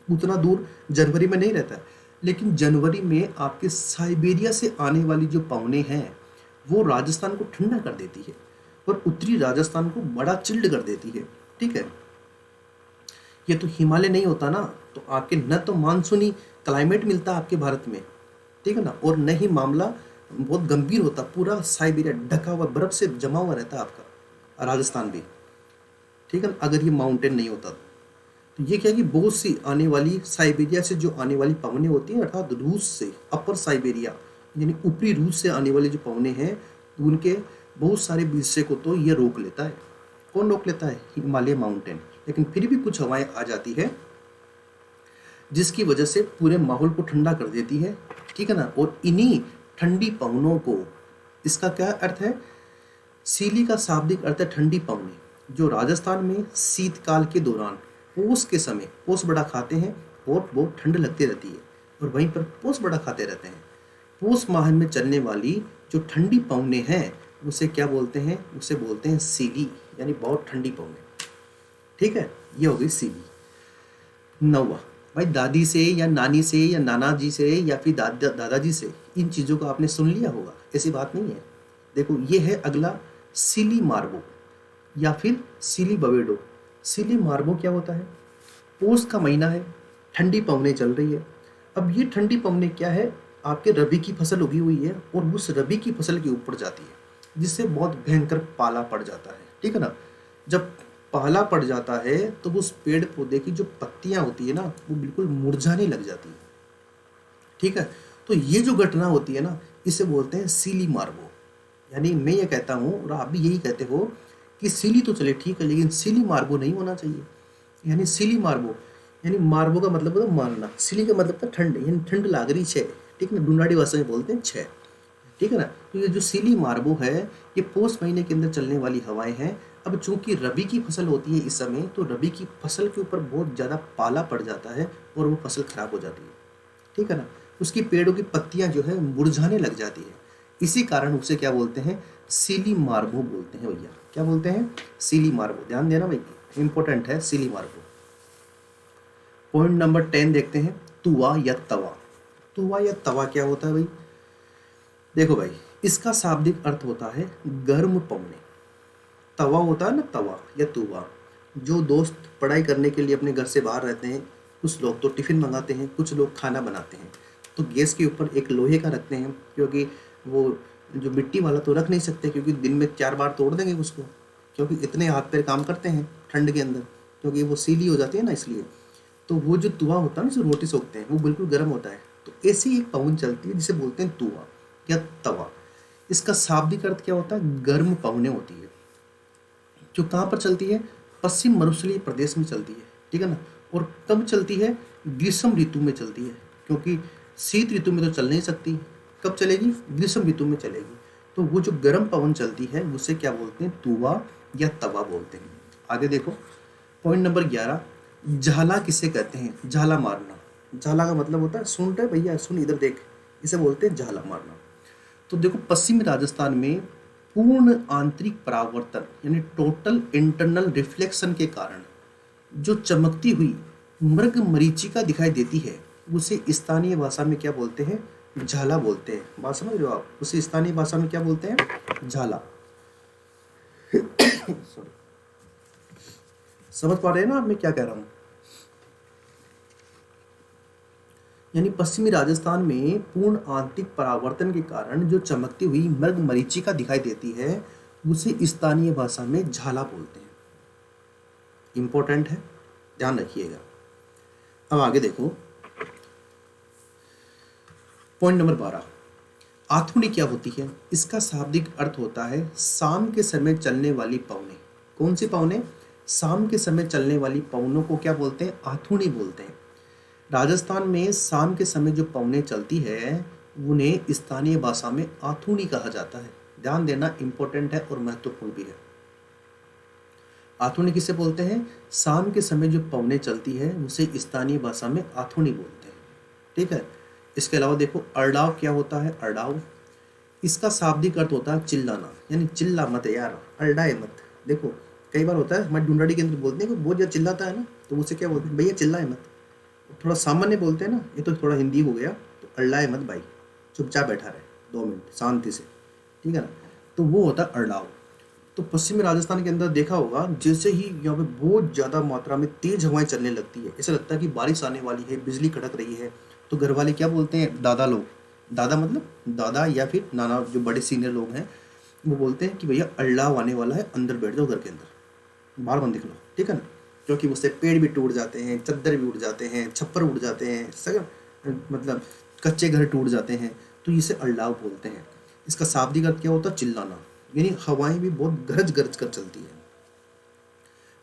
उतना दूर जनवरी में नहीं रहता है। लेकिन जनवरी में आपके साइबेरिया से आने वाली जो पवनें हैं वो राजस्थान को ठंडा कर देती है और उत्तरी राजस्थान को बड़ा चिल्ड कर देती है, ठीक है। ये तो हिमालय नहीं होता ना, तो आपके न तो मानसूनी क्लाइमेट मिलता आपके भारत में, ठीक है ना, और न ही मामला बहुत गंभीर होता। पूरा साइबेरिया ढका हुआ, बर्फ से जमा हुआ रहता आपका राजस्थान भी, ठीक है ना, अगर ये माउंटेन नहीं होता। तो ये क्या है कि बहुत सी आने वाली साइबेरिया से जो आने वाली पवनें होती हैं, अर्थात रूस से, अपर साइबेरिया यानी ऊपरी रूस से आने वाली जो पवनें हैं उनके बहुत सारे हिस्से को तो ये रोक लेता है। कौन रोक लेता है, हिमालय माउंटेन। लेकिन फिर भी कुछ हवाएं आ जाती है जिसकी वजह से पूरे माहौल को ठंडा कर देती है, ठीक है ना। और इन्हीं ठंडी पवनों को, इसका क्या अर्थ है, सीली का शाब्दिक अर्थ है ठंडी पवनें, जो राजस्थान में शीतकाल के दौरान पोष के समय पोष बड़ा खाते हैं और वो ठंड लगती रहती है, और वहीं पर पोष बड़ा खाते रहते हैं। पोष माह में चलने वाली जो ठंडी पवनें हैं उसे क्या बोलते हैं, उसे बोलते हैं सीली, यानी बहुत ठंडी पवनें, ठीक है। ये हो गई सीली। 9वां, भाई दादी से या नानी से या नाना जी से या फिर दादाजी से इन चीज़ों को आपने सुन लिया होगा, ऐसी बात नहीं है। देखो ये है अगला, सिली मार्बो या फिर सिली बवेडो। सिली मार्बो क्या होता है? पोष का महीना है, ठंडी पवने चल रही है। अब ये ठंडी पवने क्या है, आपके रबी की फसल उगी हुई है और उस रबी की फसल के ऊपर जाती है, जिससे बहुत भयंकर पाला पड़ जाता है, ठीक है ना। जब पाला पड़ जाता है तो उस पेड़ पौधे की जो पत्तियां होती है ना, वो बिल्कुल मुरझाने लग जाती है, ठीक है। तो ये जो घटना होती है ना, इसे बोलते हैं सीली मार्बो। यानी मैं ये कहता हूँ और आप भी यही कहते हो कि सीली तो चले ठीक है, लेकिन सीली मार्बो नहीं होना चाहिए। यानी सिली मार्बो, यानी मार्बो का मतलब होता है मारना, सिली का मतलब था ठंड, यानी ठंड लाग रही छे, ठीक है ना, डुंडाड़ी भाषा में बोलते हैं छे, ठीक है ना। तो ये जो सिली मार्बो है, ये पोष महीने के अंदर चलने वाली हवाएं हैं। अब चूंकि रबी की फसल होती है इस समय, तो रबी की फसल के ऊपर बहुत ज़्यादा पाला पड़ जाता है और वो फसल खराब हो जाती है, ठीक है ना। उसकी पेड़ों की पत्तियां जो है मुरझाने लग जाती है। इसी कारण उसे क्या बोलते हैं, सिली मार्बो बोलते हैं भैया। क्या बोलते हैं? सिली मार्बो। ध्यान देना भाई, इंपॉर्टेंट है सिली मार्बो। पॉइंट नंबर 10 देखते हैं, तुआ या तवा। तुआ या तवा क्या होता है भाई? देखो भाई, इसका शाब्दिक अर्थ होता है गर्म पवने। तवा होता है ना, तवा या तुआ। जो दोस्त पढ़ाई करने के लिए अपने घर से बाहर रहते हैं, कुछ लोग तो टिफिन मंगाते हैं, कुछ लोग खाना बनाते हैं, तो गैस के ऊपर एक लोहे का रखते हैं, क्योंकि वो जो मिट्टी वाला तो रख नहीं सकते, क्योंकि दिन में 4 बार तोड़ देंगे उसको, क्योंकि इतने हाथ पैर काम करते हैं ठंड के अंदर, क्योंकि वो सीली हो जाती है ना, इसलिए। तो वो जो तुआ होता है ना, जो रोटी सेकते हैं, वो बिल्कुल गर्म होता है। तो ऐसी एक पवन चलती है जिसे बोलते हैं तुआ या तवा। इसका शाब्दिक अर्थ क्या होता है? गर्म पवने होती है, जो कहाँ पर चलती है? पश्चिम मरुस्थलीय प्रदेश में चलती है, ठीक है ना। और कब चलती है? ग्रीष्म ऋतु में चलती है, क्योंकि शीत ऋतु में तो चल नहीं सकती। कब चलेगी? ग्रीष्म ऋतु में चलेगी। तो वो जो गर्म पवन चलती है उसे क्या बोलते हैं? तुआ या तवा बोलते हैं। आगे देखो, पॉइंट नंबर 11, झाला किसे कहते हैं? झाला मारना। झाला का मतलब होता है, सुन रहे भैया, सुन इधर देख, इसे बोलते हैं झाला मारना। तो देखो, पश्चिमी राजस्थान में पूर्ण आंतरिक परावर्तन यानी टोटल इंटरनल रिफ्लेक्शन के कारण जो चमकती हुई मृग मरीचिका दिखाई देती है, उसे स्थानीय भाषा में क्या बोलते हैं? झाला बोलते हैं। बात समझ रहे हो आप? उसे स्थानीय भाषा में क्या बोलते हैं? झाला। सॉरी, समझ पा रहे हैं ना आप मैं क्या कह रहा हूँ? यानी पश्चिमी राजस्थान में पूर्ण आंतरिक परावर्तन के कारण जो चमकती हुई मृग मरीचिका दिखाई देती है, उसे स्थानीय भाषा में झाला बोलते हैं। इंपॉर्टेंट है, ध्यान रखिएगा। अब आगे देखो, पॉइंट नंबर 12, आथुनी क्या होती है? इसका शाब्दिक अर्थ होता है शाम के समय चलने वाली पवने। कौन सी पवने? शाम के समय चलने वाली पवनों को क्या बोलते हैं? आथुनी बोलते हैं। राजस्थान में शाम के समय जो पवनें चलती है, उन्हें स्थानीय भाषा में आथुनी कहा जाता है। ध्यान देना, इंपॉर्टेंट है और महत्वपूर्ण भी है। आथुनी किसे बोलते हैं? शाम के समय जो पवनें चलती है उसे स्थानीय भाषा में आथुनी बोलते हैं, ठीक है। इसके अलावा देखो, अरडाव क्या होता है? अरडाव, इसका शाब्दिक अर्थ होता है चिल्लाना, यानी चिल्ला मत यार, अरडाए मत। देखो, कई बार होता है हमारे ढूंढाड़ी के अंदर बोलते हैं कि बहुत ज़्यादा चिल्लाता है ना, तो उसे क्या बोलते हैं? भैया चिल्लाए मत। थोड़ा सामान्य बोलते हैं ना, ये तो थोड़ा हिंदी हो गया, तो अरडाए मत भाई, चुपचाप बैठा रहे 2 मिनट शांति से, ठीक है ना। तो वो होता है अरडाव। तो पश्चिमी राजस्थान के अंदर देखा होगा, जैसे ही यहाँ पे बहुत ज़्यादा मात्रा में तेज हवाएं चलने लगती है, ऐसा लगता है कि बारिश आने वाली है, बिजली कड़क रही है, तो घर वाले क्या बोलते हैं? दादा लोग, दादा मतलब दादा या फिर नाना, जो बड़े सीनियर लोग हैं, वो बोलते हैं कि भैया अल्लाह आने वाला है, अंदर बैठ जाओ घर के अंदर, बाहर मत निकलो, ठीक है ना। क्योंकि उससे पेड़ भी टूट जाते हैं, चद्दर भी उड़ जाते हैं, छप्पर उड़ जाते हैं, सब मतलब कच्चे घर टूट जाते हैं, तो इसे अल्लाह बोलते हैं। इसका शाब्दिक अर्थ क्या होता है? चिल्लाना, यानी हवाएं भी बहुत गरज गरज कर चलती है।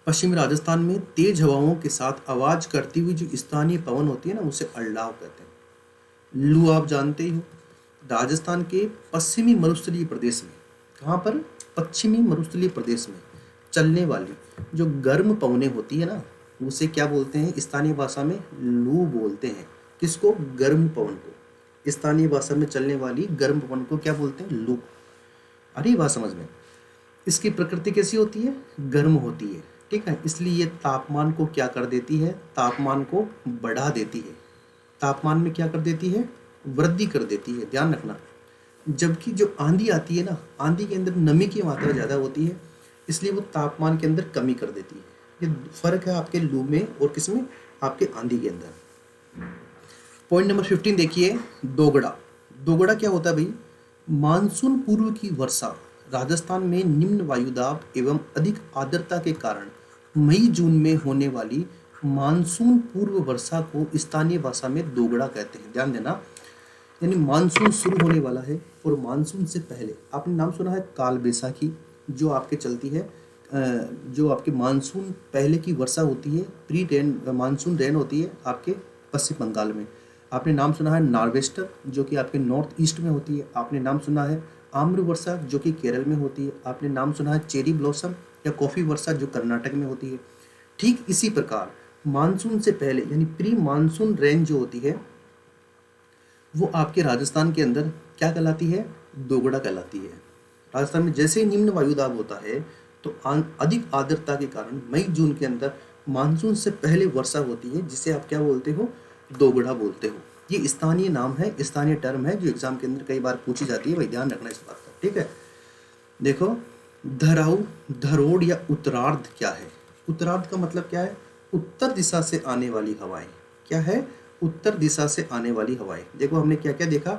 पश्चिमी राजस्थान में तेज हवाओं के साथ आवाज करती हुई जो स्थानीय पवन होती है ना, उसे अल्लाव कहते हैं। लू आप जानते ही हो, राजस्थान के पश्चिमी मरुस्थलीय प्रदेश में, कहाँ पर? पश्चिमी मरुस्थलीय प्रदेश में चलने वाली जो गर्म पवनें होती है ना, उसे क्या बोलते हैं? स्थानीय भाषा में लू बोलते हैं। किसको? गर्म पवन को। स्थानीय भाषा में चलने वाली गर्म पवन को क्या बोलते हैं? लू। अरे बात समझ में। इसकी प्रकृति कैसी होती है? गर्म होती है, ठीक है। इसलिए ये तापमान को क्या कर देती है, तापमान को बढ़ा देती है, तापमान में क्या कर देती है, वृद्धि कर देती है, ध्यान रखना। जबकि जो आंधी आती है ना, आंधी के अंदर नमी की मात्रा ज़्यादा होती है, इसलिए वो तापमान के अंदर कमी कर देती है। ये फर्क है आपके लू में और किसमें, आपके आंधी के अंदर। पॉइंट नंबर 15 देखिए, दोगड़ा। दोगड़ा क्या होता है भाई, मानसून पूर्व की वर्षा। राजस्थान में निम्न वायुदाब एवं अधिक आर्द्रता के कारण मई जून में होने वाली मानसून पूर्व वर्षा को स्थानीय भाषा में दोगड़ा कहते हैं, ध्यान देना। यानी मानसून शुरू होने वाला है और मानसून से पहले आपने नाम सुना है काल बैसाखी, जो आपके चलती है, जो आपके मानसून पहले की वर्षा होती है, प्री रेन मानसून रेन होती है आपके पश्चिम बंगाल में। आपने नाम सुना है नार्वेस्टर, जो कि आपके नॉर्थ ईस्ट में होती है। आपने नाम सुना है आम्र वर्षा, जो कि केरल में होती है। आपने नाम सुना है चेरी ब्लॉसम या कॉफ़ी वर्षा, जो कर्नाटक में होती है। ठीक इसी प्रकार मानसून से पहले यानी प्री मानसून रेन जो होती है, वो आपके राजस्थान के अंदर क्या कहलाती है, दोगड़ा कहलाती है। राजस्थान में जैसे ही निम्न वायुदाब होता है तो अधिक आर्द्रता के कारण मई जून के अंदर मानसून से पहले वर्षा होती है, जिसे आप क्या बोलते हो, दोगड़ा बोलते हो। ये स्थानीय नाम है, स्थानीय टर्म है, जो एग्जाम के अंदर कई बार पूछी जाती है, भाई ध्यान रखना इस बात का, ठीक है। देखो, धराऊ, धरोड़ या उत्तरार्ध क्या है। उत्तरार्ध का मतलब क्या है, उत्तर दिशा से आने वाली हवाएं। क्या है, उत्तर दिशा से आने वाली हवाएं। देखो हमने क्या क्या देखा,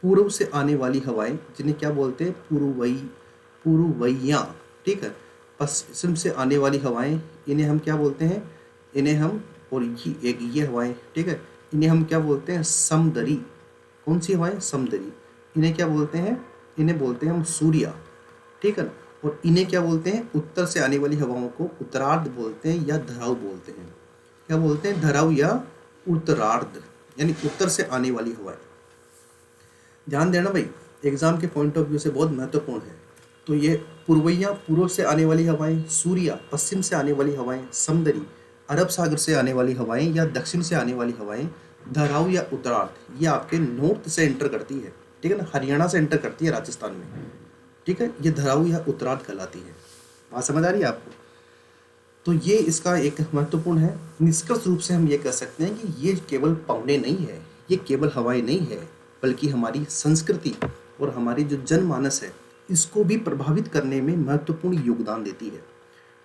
पूर्व से आने वाली हवाएं, जिन्हें क्या बोलते हैं, पूर्वइयाँ, ठीक है। पश्चिम से आने वाली हवाएं, इन्हें हम क्या बोलते हैं, इन्हें हम, और ये हवाएं, ठीक है, इन्हें हम क्या बोलते हैं, समदरी। कौन सी हवाएं, समदरी। इन्हें क्या बोलते हैं, इन्हें बोलते हैं हम सूर्या, ठीक है ना। और इन्हें क्या बोलते हैं, उत्तर से आने वाली हवाओं को उत्तरार्ध बोलते हैं या धराऊ बोलते हैं। क्या बोलते हैं, धराऊ या उत्तरार्ध, यानी उत्तर से आने वाली हवाएं। ध्यान देना भाई, एग्जाम के पॉइंट ऑफ व्यू से बहुत महत्वपूर्ण है। तो ये पूर्वइयाँ, पूर्व से आने वाली हवाएं, सूर्या, पश्चिम से आने वाली हवाएं, समदरी, अरब सागर से आने वाली हवाएं या दक्षिण से आने वाली हवाएं, धराऊ या उत्तरार्ध, ये आपके नॉर्थ से एंटर करती है, ठीक है ना, हरियाणा से एंटर करती है राजस्थान में, ठीक है। ये धराऊ या उत्तरार्ध कहलाती है। बात समझ आ रही है आपको। तो ये इसका एक महत्वपूर्ण है। निष्कर्ष रूप से हम ये कह सकते हैं कि ये केवल पवने नहीं है, ये केवल हवाएं नहीं है, बल्कि हमारी संस्कृति और हमारी जो जनमानस है, इसको भी प्रभावित करने में महत्वपूर्ण योगदान देती है,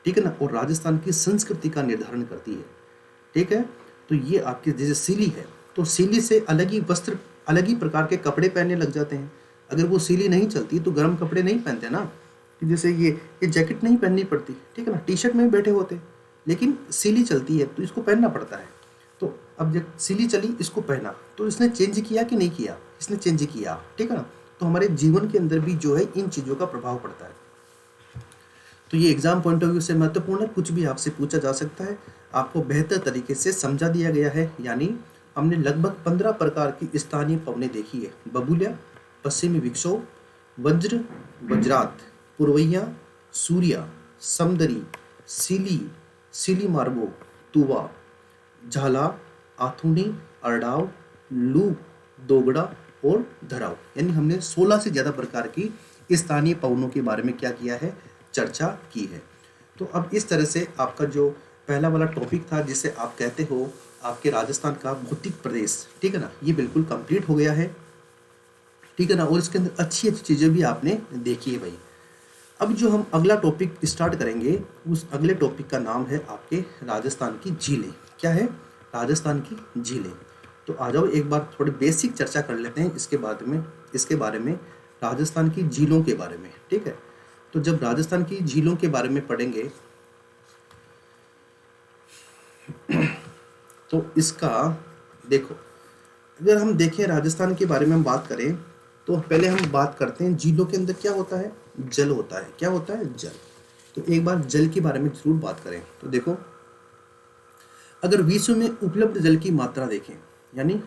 ठीक है ना, और राजस्थान की संस्कृति का निर्धारण करती है, ठीक है। तो ये आपके जैसे सीली है, तो सीली से अलग ही वस्त्र, अलग ही प्रकार के कपड़े पहनने लग जाते हैं। अगर वो सीली नहीं चलती तो गर्म कपड़े नहीं पहनते ना, जैसे ये जैकेट नहीं पहननी पड़ती, ठीक है ना, टी शर्ट में भी बैठे होते, लेकिन सीली चलती है तो इसको पहनना पड़ता है। तो अब जब सीली चली, इसको पहना, तो इसने चेंज किया कि नहीं किया, इसने चेंज किया, ठीक है ना। तो हमारे जीवन के अंदर भी जो है इन चीज़ों का प्रभाव पड़ता है। तो ये एग्जाम पॉइंट ऑफ व्यू से महत्वपूर्ण है, कुछ भी आपसे पूछा जा सकता है, आपको बेहतर तरीके से समझा दिया गया है। यानी हमने लगभग 15 प्रकार की स्थानीय पवनें देखी है। बबूलिया, पश्चिमी विक्षोभ, वज्र, वज्रात, पूर्वइया, सूर्या, समदरी, सीली, सीली मार्बो, तुवा, झाला, आथुनी, अरडाव, लू, दोगड़ा और धराव। यानी हमने 16 से ज़्यादा प्रकार की स्थानीय पवनों के बारे में क्या किया है, चर्चा की है। तो अब इस तरह से आपका जो पहला वाला टॉपिक था, जिसे आप कहते हो आपके राजस्थान का भौतिक प्रदेश, ठीक है ना, ये बिल्कुल कंप्लीट हो गया है, ठीक है ना। और इसके अंदर अच्छी अच्छी चीज़ें भी आपने देखी है भाई। अब जो हम अगला टॉपिक स्टार्ट करेंगे, उस अगले टॉपिक का नाम है आपके राजस्थान की झीलें। क्या है, राजस्थान की झीलें। तो आ जाओ एक बार थोड़ी बेसिक चर्चा कर लेते हैं इसके बारे में, राजस्थान की झीलों के बारे में, ठीक है। तो जब राजस्थान की झीलों के बारे में पढ़ेंगे तो इसका देखो, अगर हम देखें राजस्थान के बारे में हम बात करें, तो पहले हम बात करते हैं झीलों के अंदर क्या होता है, जल होता है। क्या होता है, जल। तो एक बार जल के बारे में जरूर बात करें। तो देखो, अगर विश्व में उपलब्ध जल की मात्रा देखें, यानी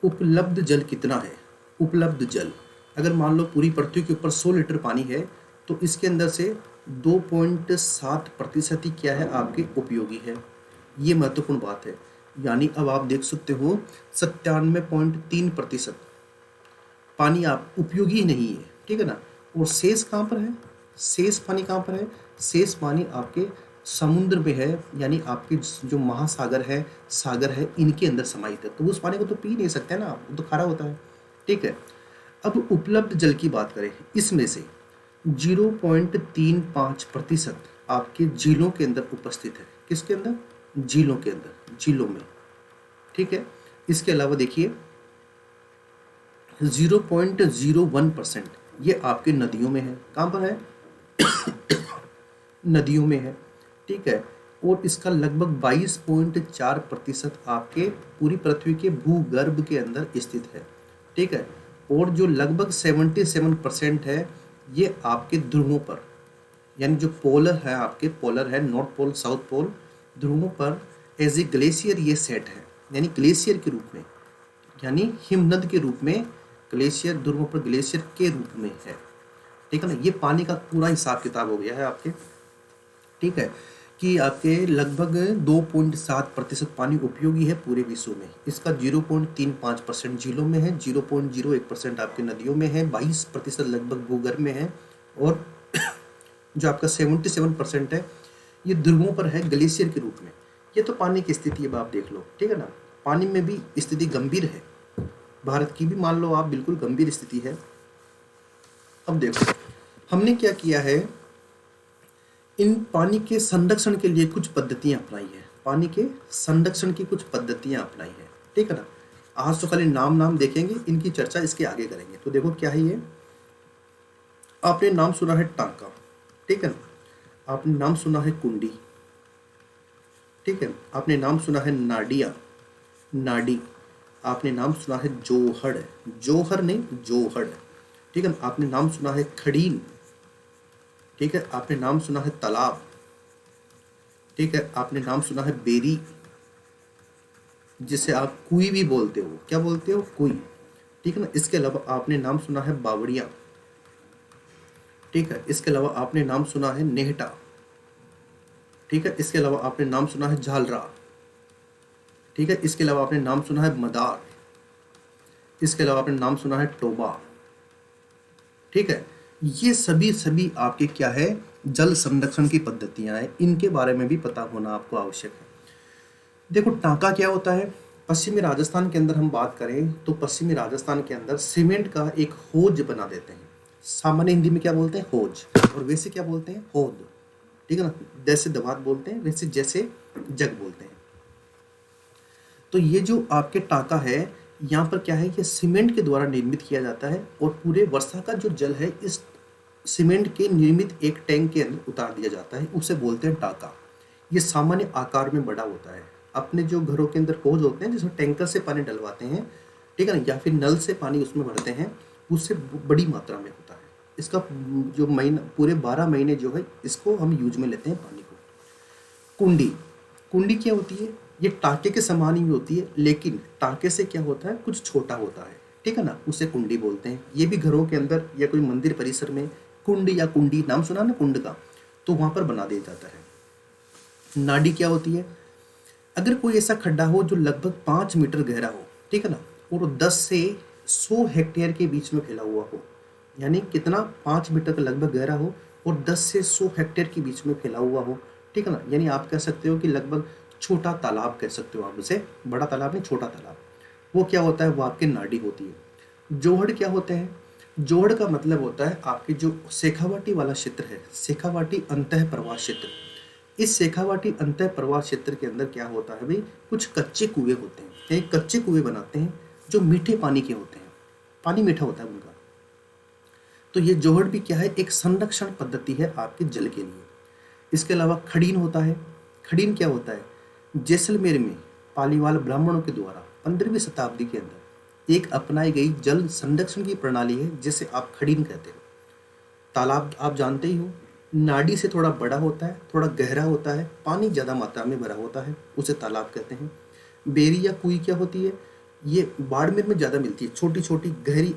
उपलब्ध जल कितना है, उपलब्ध जल, अगर मान लो पूरी पृथ्वी के ऊपर 100 लीटर पानी है, तो इसके अंदर से 2.7% ही क्या है, आपके उपयोगी है। ये महत्वपूर्ण बात है। यानी अब आप देख सकते हो 97.3% पानी आप उपयोगी नहीं है, ठीक है ना। और शेष कहाँ पर है, शेष पानी कहाँ पर है, शेष पानी आपके समुद्र में है, यानी आपके जो महासागर है, सागर है, इनके अंदर समाहित है, तो उस पानी को तो पी नहीं सकते ना आप, वो तो खारा होता है। ठीक है। अब उपलब्ध जल की बात करें, इसमें से 0.35% आपके झीलों के अंदर उपस्थित है। किसके अंदर? झीलों के अंदर, झीलों में। ठीक है। इसके अलावा देखिए 0.01% ये आपके नदियों में है। कहाँ पर है? नदियों में है। ठीक है। और इसका लगभग 22.4% आपके पूरी पृथ्वी के भूगर्भ के अंदर स्थित है। ठीक है। और जो लगभग 77% है ये आपके ध्रुवों पर, यानी जो पोलर है, आपके पोलर है, नॉर्थ पोल, साउथ पोल, ध्रुवों पर एज ए ग्लेशियर ये सेट है, यानी ग्लेशियर के रूप में, यानी हिमनद के रूप में ग्लेशियर, ध्रुवों पर ग्लेशियर के रूप में है। ठीक है ना। ये पानी का पूरा हिसाब किताब हो गया है आपके। ठीक है। कि आपके लगभग 2.7% पानी उपयोगी है पूरे विश्व में। इसका 0.35% झीलों में है, 0.01% आपके नदियों में है, 22% लगभग भूगर्भ में है, और जो आपका 77% है ये ध्रुवों पर है ग्लेशियर के रूप में। ये तो पानी की स्थिति अब आप देख लो। ठीक है ना। पानी में भी स्थिति गंभीर है, भारत की भी मान लो आप, बिल्कुल गंभीर स्थिति है। अब देखो हमने क्या किया है, इन पानी के संरक्षण के लिए कुछ पद्धतियां अपनाई है, पानी के संरक्षण की कुछ पद्धतियां अपनाई है। ठीक है ना। आज तो खाली नाम देखेंगे, इनकी चर्चा इसके आगे करेंगे। तो देखो क्या है ये, आपने नाम सुना है टांका। ठीक है ना। आपने नाम सुना है कुंडी। ठीक है। आपने नाम सुना है नाडिया, नाडी। आपने नाम सुना है जोहड़, जोहर नहीं जोहड़। ठीक है। आपने नाम सुना है खड़ीन। ठीक है। आपने नाम सुना है तालाब। ठीक है। आपने नाम सुना है बेरी, जिसे आप कुई भी बोलते हो। क्या बोलते हो? कुई। ठीक है ना। इसके अलावा आपने नाम सुना है बावड़िया। ठीक है। इसके अलावा आपने नाम सुना है नेहटा। ठीक है। इसके अलावा आपने नाम सुना है झालरा। ठीक है। इसके अलावा आपने नाम सुना है मदार। इसके अलावा आपने नाम सुना है टोबा। ठीक है। ये सभी आपके क्या है, जल संरक्षण की पद्धतियां हैं, इनके बारे में भी पता होना आपको आवश्यक है। देखो टांका क्या होता है, पश्चिमी राजस्थान के अंदर हम बात करें तो पश्चिमी राजस्थान के अंदर सीमेंट का एक होज बना देते हैं। सामान्य हिंदी में क्या बोलते हैं? होज। और वैसे क्या बोलते हैं? होद। ठीक है ना। जैसे दवात बोलते हैं, वैसे जैसे जग बोलते हैं। तो ये जो आपके टांका है, यहाँ पर क्या है कि सीमेंट के द्वारा निर्मित किया जाता है, और पूरे वर्षा का जो जल है इस सीमेंट के निर्मित एक टैंक के अंदर उतार दिया जाता है, उसे बोलते हैं टांका। ये सामान्य आकार में बड़ा होता है। अपने जो घरों के अंदर होज होते हैं जिसमें टैंकर से पानी डलवाते हैं, ठीक है ना, या फिर नल से पानी उसमें भरते हैं, उससे बड़ी मात्रा में होता है। इसका जो महीना, पूरे 12 महीने जो है इसको हम यूज में लेते हैं पानी को। कुंडी, कुंडी क्या होती है? ये टाँके के समान ही होती है, लेकिन टाँके से क्या होता है, कुछ छोटा होता है। ठीक है ना। उसे कुंडी बोलते हैं। ये भी घरों के अंदर या कोई मंदिर परिसर में कुंड या कुंडी, नाम सुना ना कुंड का, तो वहाँ पर बना दिया जाता है। नाडी क्या होती है? अगर कोई ऐसा खड्डा हो जो लगभग 5 मीटर गहरा हो, ठीक है ना, और 10 से 100 हेक्टेयर के बीच में फैला हुआ हो, यानी कितना, 5 मीटर का लगभग गहरा हो और 10 से 100 हेक्टेयर के बीच में फैला हुआ हो, ठीक है ना, यानी आप कह सकते हो कि लगभग छोटा तालाब कह सकते हो आप उसे, बड़ा तालाब नहीं, छोटा तालाब। वो क्या होता है? वो आपकी नाडी होती है। जोहड़ क्या होते हैं? जोहड़ का मतलब होता है आपके जो शेखावाटी वाला क्षेत्र है, शेखावाटी अंतः प्रवाह क्षेत्र। इस शेखावाटी अंतः प्रवाह क्षेत्र के अंदर क्या होता है भाई, कुछ कच्चे कुएं होते हैं, एक कच्चे कुएं बनाते हैं जो मीठे पानी के होते हैं, पानी मीठा होता है उनका। तो ये जोहड़ भी क्या है, एक संरक्षण पद्धति है आपके जल के लिए। इसके अलावा खड़ीन होता है। खड़ीन क्या होता है? जैसलमेर में पालीवाल ब्राह्मणों के द्वारा 15वीं शताब्दी के अंदर एक अपनाई गई जल संरक्षण की प्रणाली है, जिसे आप खड़ीन कहते हो। तालाब आप जानते ही हो, नाडी से थोड़ा बड़ा होता है, थोड़ा गहरा होता है, पानी ज़्यादा मात्रा में भरा होता है, उसे तालाब कहते हैं। बेरी या कुई क्या होती है? ये बाड़मेर में ज़्यादा मिलती है, छोटी छोटी गहरी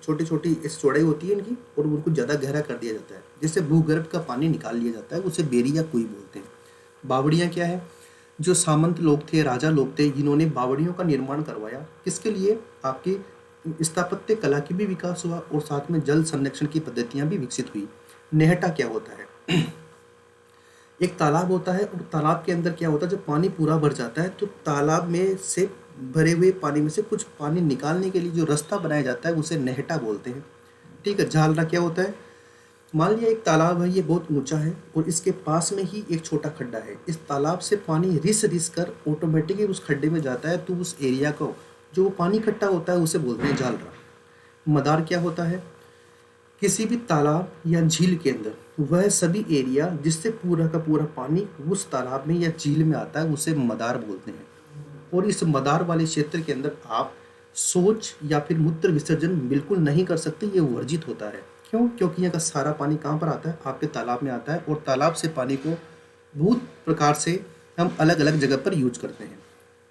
छोटी छोटी इस चौड़ाई होती है इनकी, और उनको ज़्यादा गहरा कर दिया जाता है, जिससे भूगर्भ का पानी निकाल लिया जाता है, उसे बेरी या कुई बोलते हैं। बावड़ियाँ क्या है? जो सामंत लोग थे, राजा लोग थे, जिन्होंने बावड़ियों का निर्माण करवाया। किसके लिए? आपकी स्थापत्य कला की भी विकास हुआ और साथ में जल संरक्षण की पद्धतियाँ भी विकसित हुई। नेहटा क्या होता है? एक तालाब होता है और तालाब के अंदर क्या होता है, जब पानी पूरा भर जाता है तो तालाब में से भरे हुए पानी में से कुछ पानी निकालने के लिए जो रास्ता बनाया जाता है उसे नहटा बोलते हैं। ठीक है, झालरा क्या होता है, मान लिया एक तालाब है, ये बहुत ऊंचा है और इसके पास में ही एक छोटा खड्डा है, इस तालाब से पानी रिस रिस कर ऑटोमेटिकली उस खड्डे में जाता है, तो उस एरिया को जो वो पानी इकट्ठा होता है उसे बोलते हैं झालरा। मदार क्या होता है, किसी भी तालाब या झील के अंदर वह सभी एरिया जिससे पूरा का पूरा पानी उस तालाब में या झील में आता है उसे मदार बोलते हैं। और इस मदार वाले क्षेत्र के अंदर आप शौच या फिर मूत्र विसर्जन बिल्कुल नहीं कर सकते, ये वर्जित होता है। क्यों? क्योंकि यहाँ का सारा पानी कहाँ पर आता है, आपके तालाब में आता है और तालाब से पानी को बहुत प्रकार से हम अलग अलग जगह पर यूज करते हैं।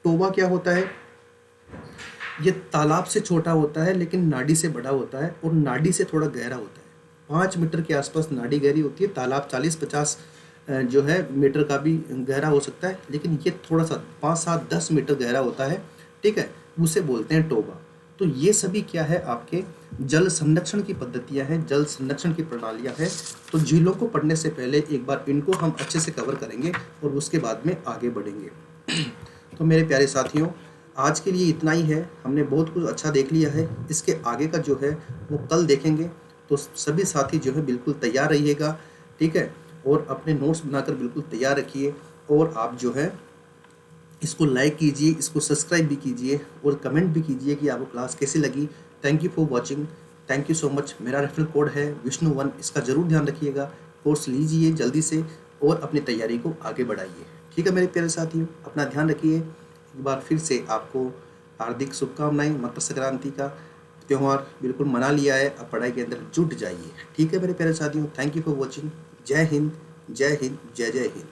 टोबा क्या होता है, ये तालाब से छोटा होता है लेकिन नाडी से बड़ा होता है और नाडी से थोड़ा गहरा होता है। 5 मीटर के आसपास नाडी गहरी होती है, तालाब 40-50 जो है मीटर का भी गहरा हो सकता है, लेकिन ये थोड़ा सा 5-7-10 मीटर गहरा होता है। ठीक है, उसे बोलते हैं टोबा। तो ये सभी क्या है, आपके जल संरक्षण की पद्धतियां हैं, जल संरक्षण की प्रणालियां हैं। तो झीलों को पढ़ने से पहले एक बार इनको हम अच्छे से कवर करेंगे और उसके बाद में आगे बढ़ेंगे। तो मेरे प्यारे साथियों, आज के लिए इतना ही है, हमने बहुत कुछ अच्छा देख लिया है। इसके आगे का जो है वो कल देखेंगे। तो सभी साथी जो है बिल्कुल तैयार रहिएगा। ठीक है, और अपने नोट्स बनाकर बिल्कुल तैयार रखिए और आप जो है इसको लाइक कीजिए, इसको सब्सक्राइब भी कीजिए और कमेंट भी कीजिए कि आपको क्लास कैसी लगी। Thank you for watching, thank you so much. मेरा रेफरल कोड है विष्णु1, इसका ज़रूर ध्यान रखिएगा। कोर्स लीजिए जल्दी से और अपनी तैयारी को आगे बढ़ाइए। ठीक है मेरे प्यारे साथियों, अपना ध्यान रखिए। एक बार फिर से आपको हार्दिक शुभकामनाएं। मकर संक्रांति का त्यौहार बिल्कुल मना लिया है, अब पढ़ाई के अंदर जुट जाइए। ठीक है मेरे प्यारे साथियों, थैंक यू फॉर वॉचिंग। जय हिंद, जय हिंद, जय जय हिंद।